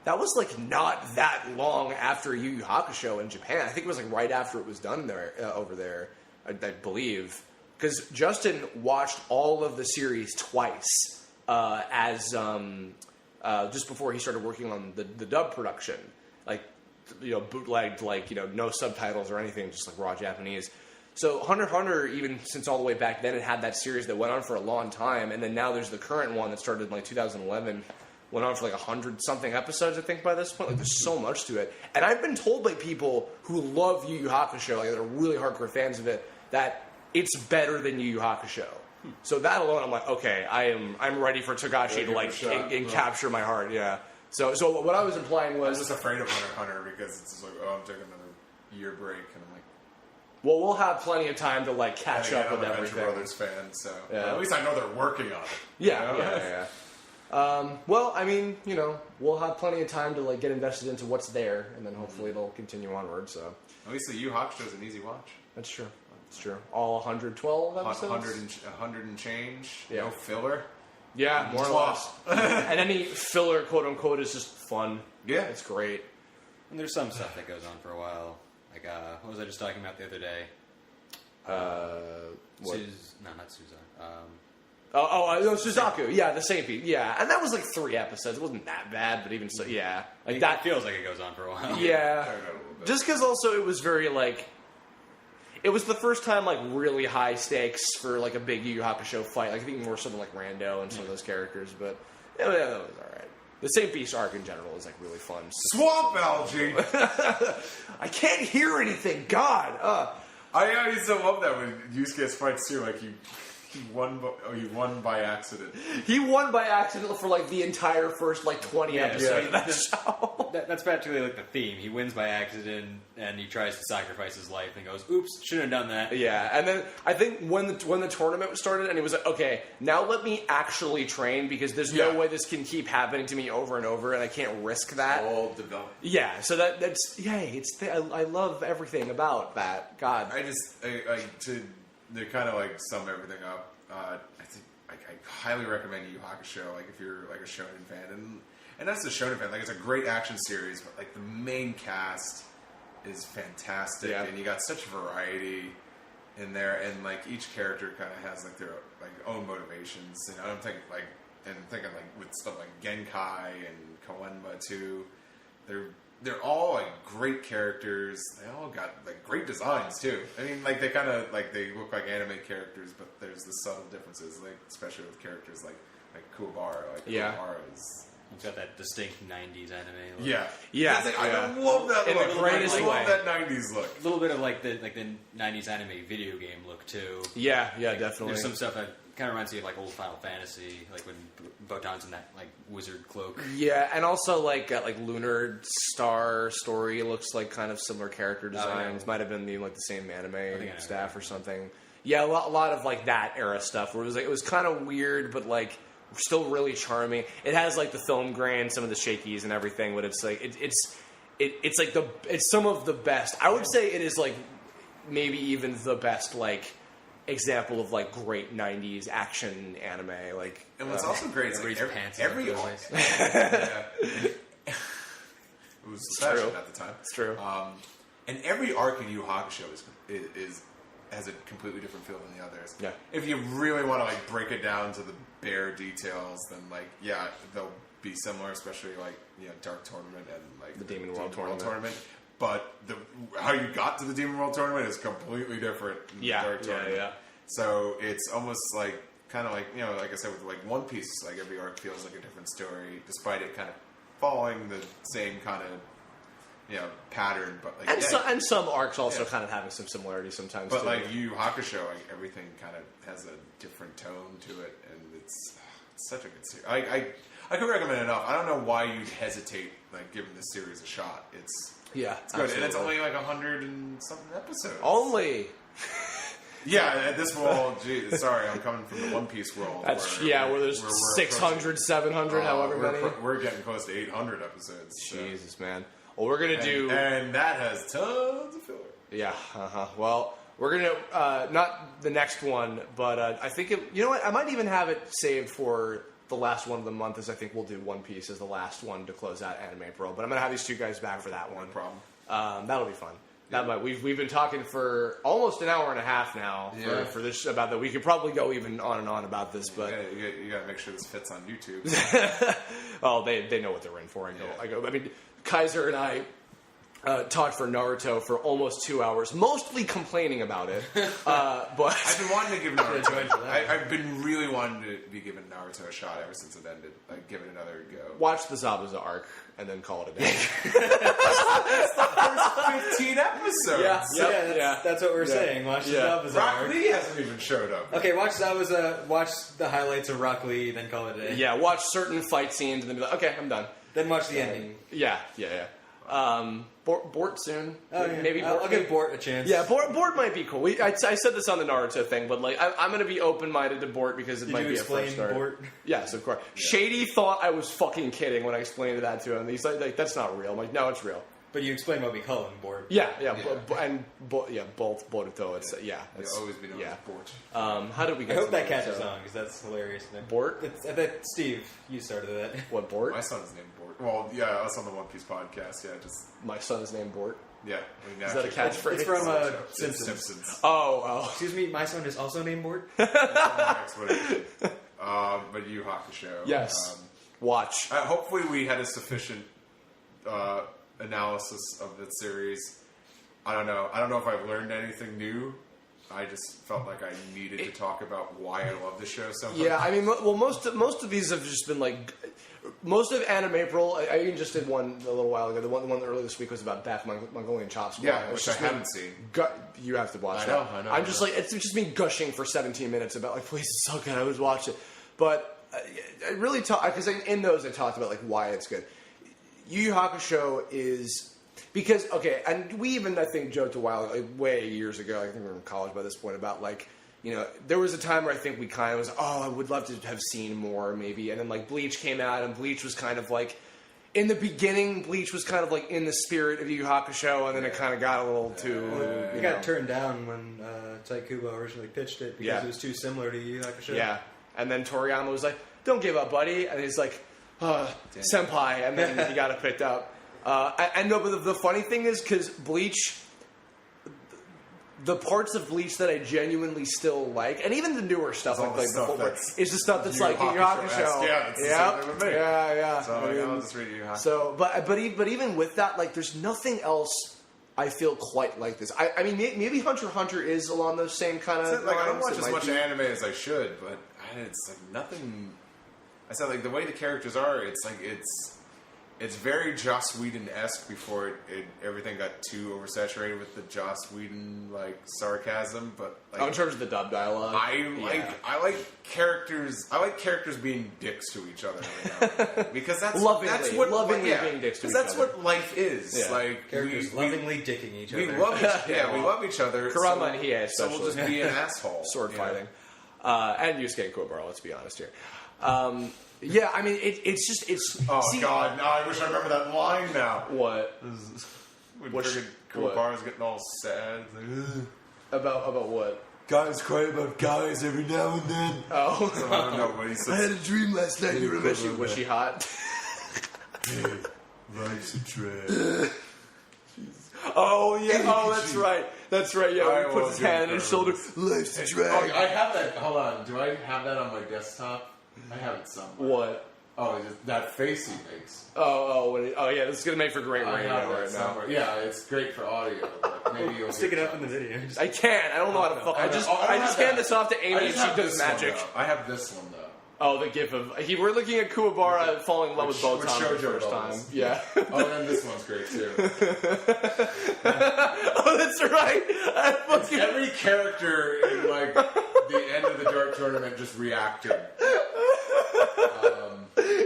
That was like not that long after Yu Yu Hakusho in Japan. I think it was like right after it was done there over there. I believe because Justin watched all of the series twice as just before he started working on the dub production, like bootlegged, like no subtitles or anything, just like raw Japanese. So Hunter x Hunter, even since all the way back then, it had that series that went on for a long time, and then now there's the current one that started in like 2011, went on for like 100-something episodes, I think, by this point. Like there's so much to it, and I've been told by people who love Yu Yu Hakusho, like they're really hardcore fans of it, that it's better than Yu Yu Hakusho. So that alone, I'm like, okay, I'm ready for Togashi to like capture my heart. Yeah. So what I was implying was I was just afraid of Hunter x Hunter because it's just like, I'm taking another year break, and I'm like. Well, we'll have plenty of time to like catch up with everything. I'm a Brothers fan, so at least I know they're working on it. Yeah. Well, I mean, we'll have plenty of time to like get invested into what's there, and then hopefully it'll continue onward. So at least the Yu Hakusho is an easy watch. That's true. It's true. All 112 episodes. 100 and change. Yeah. No filler. Yeah, more or less. And any filler, quote unquote, is just fun. Yeah, it's great. And there's some stuff that goes on for a while. Like, what was I just talking about the other day? What? Not Suzan. No, Suzaku. Yeah, the same piece. Yeah, and that was like 3 episodes. It wasn't that bad, but even so, yeah. Like that feels like it goes on for a while. Yeah. Just because also it was very like. It was the first time like really high stakes for like a big Yu Yu Hakusho fight. Like I think more so than like Rando and some of those characters, but that was alright. The St. Beast arc in general is like really fun. Swamp algae. I can't hear anything. God. I used to love that when Yusuke fights too. Like he won by accident. He won by accident for like the entire first like 20 episodes of that show. That's practically like the theme. He wins by accident and he tries to sacrifice his life and goes, "Oops, shouldn't have done that." Yeah, and then I think when the tournament started and he was like, "Okay, now let me actually train because there's no way this can keep happening to me over and over, and I can't risk that." All developed. Yeah, so that's yay. I love everything about that. God, to kind of like sum everything up, I think I highly recommend Yu Yu Hakusho. Like if you're like a shonen fan, and that's the shonen fan. Like it's a great action series, but like the main cast is fantastic, and you got such variety in there, and like each character kind of has like their like own motivations. I'm thinking like with stuff like Genkai and Kawenba too. They're they're all like great characters. They all got like great designs too. I mean, like they kind of like they look like anime characters, but there's the subtle differences, like especially with characters like Kuwabara. Like Kuwabara is. It's got that distinct '90s anime look. Yeah. I love that in look. the greatest I way. love that '90s look. A little bit of like the '90s anime video game look too. Yeah, definitely. There's some stuff that kind of reminds me of like old Final Fantasy, like when Botan's in that like wizard cloak. Yeah, and also like Lunar Star Story looks like kind of similar character designs. Might have been the same anime staff or something. Yeah, a lot of like that era stuff where it was kind of weird, but like still really charming. It has like the film grain, some of the shakies and everything, but it's like it's like it's some of the best. I would say it is like maybe even the best like example of like great '90s action anime. Like, and what's also great is like every it was fashion at the time. It's true. And every arc in Yu Yu Hakusho has a completely different feel than the others. Yeah. If you really want to like break it down to the bare details, then like they'll be similar, especially like Dark Tournament and like the Demon World Tournament. But how you got to the Demon World Tournament is completely different than the Dark Tournament. Yeah. So it's almost like kind of like like I said with like One Piece, like every arc feels like a different story, despite it kind of following the same kind of pattern, but like and some arcs also kind of having some similarities sometimes. But too. like Yu Yu Hakusho, like everything kind of has a different tone to it, and it's such a good series. I could recommend it enough. I don't know why you'd hesitate like giving this series a shot. It's good, absolutely. and it's only like 100 and something episodes. Only. Yeah, at this world, sorry, I'm coming from the One Piece world. Where there's 600, 700, however many. We're getting close to 800 episodes. Jesus, man. Well, we're going to do... And that has tons of filler. Yeah, Well, we're going to... not the next one, but I think... you know what? I might even have it saved for the last one of the month, as I think we'll do One Piece as the last one to close out Anime Pro. But I'm going to have these two guys back for that one. No problem. That'll be fun. We've been talking for almost an hour and a half now for this about that. We could probably go even on and on about this, but you got to make sure this fits on YouTube. Well, they know what they're in for. I mean, Kaiser and I talked for Naruto for almost 2 hours, mostly complaining about it. But I've been wanting to give Naruto. I've been really wanting to be giving Naruto a shot ever since it ended. Like, give it another go. Watch the Zabuza arc and then call it a day. That's the first 15 episodes. That's what we're saying. Watch the Zabuza Rock arc. Lee hasn't even showed up. Okay, watch Zabuza. Watch the highlights of Rock Lee, then call it a day. Yeah, watch certain fight scenes and then be like, okay, I'm done. Then watch the ending. Yeah. Bort soon. Oh, yeah. Maybe I'll give Bort a chance. Yeah, Bort might be cool. I said this on the Naruto thing, but like I'm going to be open-minded to Bort because it might be a fresh start. Bort? Yes, of course. Yeah. Shady thought I was fucking kidding when I explained that to him. He's like that's not real. I'm like, no, it's real. But you explain what we call him, Bort. Both Boruto. It's It's always been known as Bort. How did we get? I hope that Naruto? catches on because that's hilarious. Bort. I bet Steve, you started that. What Bort? My son's named Bort. Well, yeah, us on the One Piece podcast. Yeah, just my son is named Bort. Yeah, is that a catchphrase? It's from Simpsons. Oh. Excuse me, my son is also named Bort. But Yu Hakusho. Yes. Watch. Hopefully, we had a sufficient analysis of the series. I don't know. I don't know if I've learned anything new. I just felt like I needed to talk about why I love the show so much. Yeah, I mean, well, most of these have just been like most of Anime April. I even just did one a little while ago. The one earlier this week was about Back Mongolian Chops. Yeah, which I haven't seen. You have to watch that. I know. I'm just like it's just me gushing for 17 minutes about like, please, it's so good. I would watch it, but I really talk because in those I talked about like why it's good. Yu Yu Hakusho is. Because, okay, and we even, I think, joked a while, like, way years ago, I think we were in college by this point, about, like, there was a time where I think we kind of was, I would love to have seen more, maybe, and then, like, Bleach came out, and Bleach was kind of, like, in the beginning, Bleach was kind of, like, in the spirit of Yu Yu Hakusho, and then it kind of got a little too, It got turned down when Taikubo originally pitched it, because it was too similar to Yu Yu Hakusho. Yeah, and then Toriyama was like, don't give up, buddy, and he's like, senpai, and then he got it picked up. But the funny thing is, because Bleach, the parts of Bleach that I genuinely still like, and even the newer stuff, All the stuff is the stuff that's Yu like Yu Hakusho-esque. Hakusho. Yeah, it's the same thing with me. Yeah. So I mean, I'll just read Yu Hakusho. so, but even with that, like, there's nothing else I feel quite like this. I mean, maybe Hunter x Hunter is along those same kind of Like, I don't lines. watch It as might much be. anime as I should, but it's like nothing. I said, like, the way the characters are, it's like it's very Joss Whedon-esque before everything got too oversaturated with the Joss Whedon like sarcasm. But like, in terms of the dub dialogue, I like characters. I like characters being dicks to each other right now. Because that's Lovingly what being dicks to each that's other. what life is. Yeah. Like Characters lovingly dicking each other. we love we love each other. Kurama and Hiei so we'll especially. just be an asshole. Sword you know? fighting, and Yusuke and Kuwabara. Let's be honest here. Yeah, I mean, it's just Oh see, God! Now I wish I remember that line now. What When What friggin' what? Kuwabara's getting all sad. It's like, "Ugh." about what? Guys cry about guys every now and then. Oh, I don't know what he says. a dream last night. You remember? Was she hot? Life's a drag. Oh yeah. Oh, that's right. That's right. Yeah, I when he puts will his give hand on it his a shoulder. Life's a drag. I have that. Hold on. Do I have that on my desktop? I have it somewhere. What? Oh, it's just that face he makes. Oh, yeah. This is gonna make for great I radio have that right now. somewhere. Yeah, it's great for audio. But maybe you'll Stick it get up in the video. I can't. I don't know how to fuck. I just hand this off to Amy and she does magic. I have this one though. Oh, the gif of we're looking at Kuwabara falling in love with Botan for the first time. Yeah. Oh, and this one's great too. Oh, that's right. Every character in like the end of the Dark Tournament just reacted.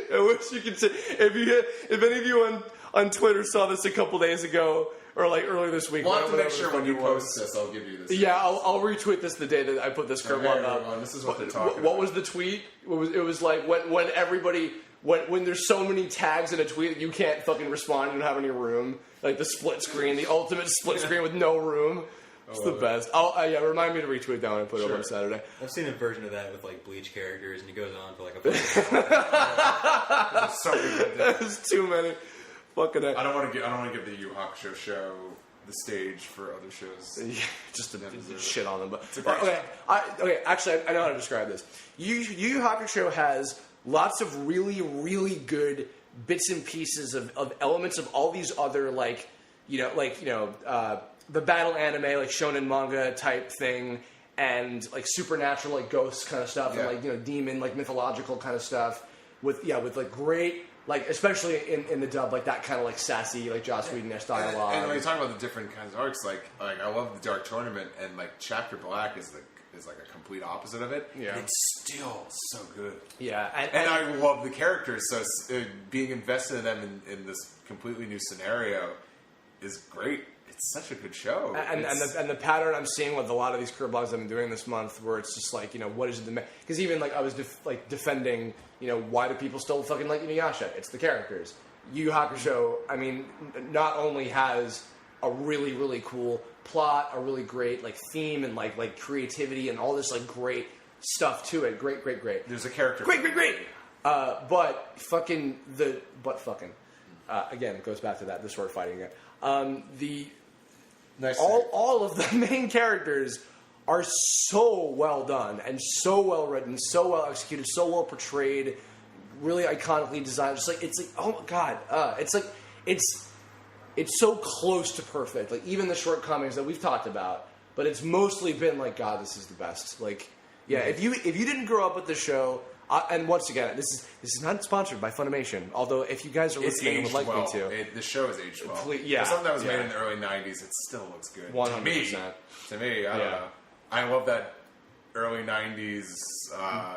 I wish you could see if any of you on Twitter saw this a couple days ago or like earlier this week. We'll have to whatever make the sure fuck when you it was. post this, I'll give you this. Yeah, I'll retweet this the day that I put this Kirblog up. This is what they're talking What about. was the tweet? It was like when everybody when there's so many tags in a tweet that you can't fucking respond, you don't have any room. Like the split screen, the ultimate split screen with no room. It's the best. Yeah, remind me to retweet that when I put it up on Saturday. I've seen a version of that with like Bleach characters, and he goes on for like a fucking So good. There's too many. Fucking I don't want to give the Yu Hakusho show the stage for other shows. just to shit on them, but a great okay. Actually, I know how to describe this. Yu Yu Hakusho has lots of really, really good bits and pieces of elements of all these other the battle anime, like shonen manga type thing, and like supernatural, like ghosts kind of stuff, Yeah. and demon, like mythological kind of stuff. With like great, like especially in the dub, like that kind of like sassy, like Joss Whedon-esque dialogue. And when you talk about the different kinds of arcs, like I love the Dark Tournament, and like Chapter Black is like a complete opposite of it. Yeah. It's still so good. Yeah, And I love the characters, so being invested in them in this completely new scenario is great. It's such a good show. And the pattern I'm seeing with a lot of these Kirblogs I've been doing this month, where it's just like, what is the... Because even like I was defending, why do people still fucking like Inuyasha? It's the characters. Yu Yu Hakusho, I mean, not only has a really, really cool plot, a really great like theme, and like creativity, and all this like great stuff to it. Great. There's a character. Great. But fucking again, it goes back to that. The sword fighting again. Nice. All of the main characters are so well done and so well written, so well executed, so well portrayed, really iconically designed. Just like it's like, oh my god, it's so close to perfect. Like even the shortcomings that we've talked about, but it's mostly been like, God, this is the best. Like, yeah, if you didn't grow up with the show. And once again, this is not sponsored by Funimation. Although, if you guys are listening and would like me to, the show is aged well. Yeah, for something that was yeah. made in the early '90s, it still looks good. 100%. To me, I don't know. I love that early '90s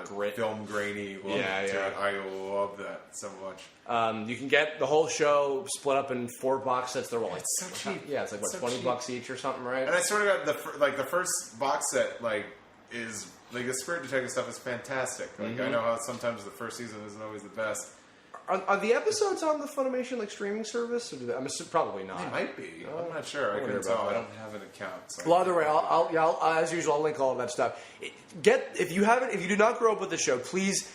Grit. film grainy look to it. I love that so much. You can get the whole show split up in 4 box sets. They're all like, It's so cheap. Yeah, it's like It's so $20 cheap. each or something, right? And I sort of got the first box set is. Like, the Spirit Detective stuff is fantastic. Like, I know how sometimes the first season isn't always the best. Are the episodes on the Funimation streaming service? Or I'm assuming probably not. They might be. I'm not sure. I wonder couldn't about tell. I that. don't have an account. So Well, either way, I'll as usual, I'll link all of that stuff. If you do not grow up with the show, please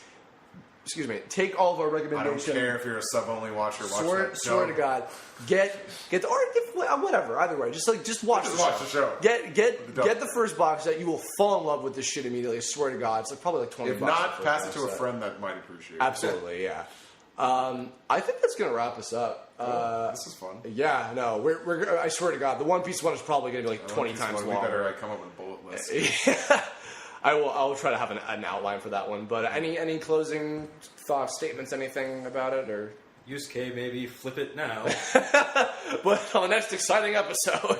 take all of our I don't recommendations. care if you're a sub-only watcher. Watch that show. Swear to God, get whatever. Either way, just watch the show. Get the first box set. You will fall in love with this shit immediately. I swear to God, it's like probably like $20. If not, pass it to a friend that might appreciate it. Absolutely, yeah. I think that's gonna wrap us up. This is fun. Yeah, no, we're. I swear to God, the One Piece one is probably gonna be like 20 times We longer. better come up with a bullet list. Yeah. I'll try to have an outline for that one. But any closing thoughts, statements, anything about it, or Use K, maybe flip it now. but on the next exciting episode,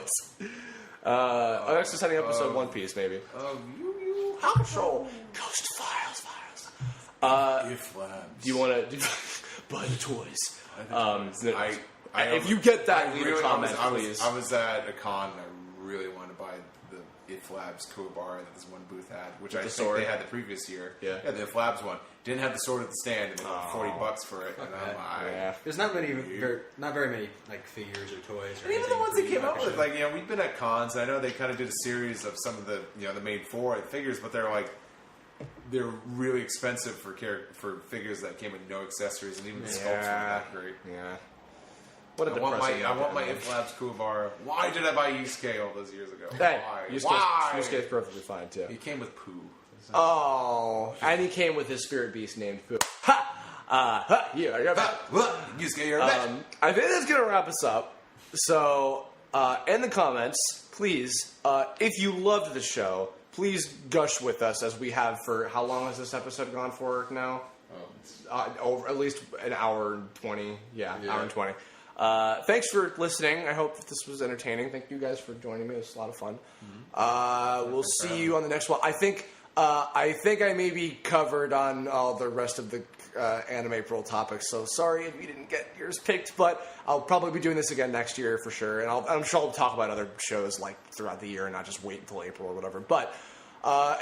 One Piece, maybe. Hakusho, Ghost Files. If Labs. Do you want to buy the toys? If you I get that, leave a comment, please. I was at a con and I really wanted to buy the If Labs Kuwabara that this one booth had, which I think sword. they had the previous year. Yeah. The If Labs one. Didn't have the sword at the stand, and they wanted $40 for it. And There's not very many like figures or toys. Or and even the ones they came up with, Hakusho. we've been at cons. And I know they kind of did a series of some of the the main four figures, but they're really expensive for figures that came with no accessories, and even the sculpts weren't that great. Yeah. What a I want depressing my If Labs Kuwabara. Why did I buy Yusuke all those years ago? Hey, Why? Yusuke's perfectly fine too. He came with poo. Oh, and he came with his spirit beast named Pooh. Ha! Yeah, you're back. Yusuke, you're a bitch. I think that's gonna wrap us up. So, in the comments, please, if you loved the show, please gush with us as we have for how long has this episode gone for now? Over at least an hour and 20. Yeah, hour and 20. Thanks for listening. I hope that this was entertaining. Thank you guys for joining me. It was a lot of fun. We'll see you on the next one. I think I maybe covered on all the rest of the Anime April topics. So sorry if you didn't get yours picked, but I'll probably be doing this again next year for sure. And I'm sure I'll talk about other shows throughout the year and not just wait until April or whatever. But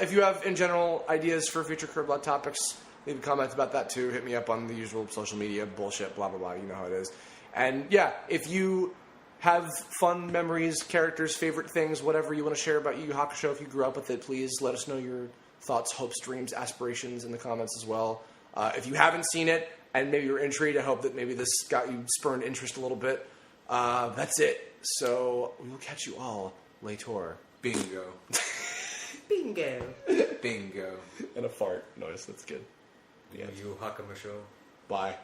if you have in general ideas for future Kirblog topics, leave comments about that too. Hit me up on the usual social media bullshit, blah blah blah. You know how it is. And yeah, if you have fun memories, characters, favorite things, whatever you want to share about Yu Yu Hakusho, if you grew up with it, please let us know your thoughts, hopes, dreams, aspirations in the comments as well. If you haven't seen it and maybe you're intrigued, I hope that maybe this got you spurned interest a little bit. That's it. So we will catch you all later. Bingo. Bingo. Bingo. And a fart noise. That's good. Yu Yu Hakusho. Bye.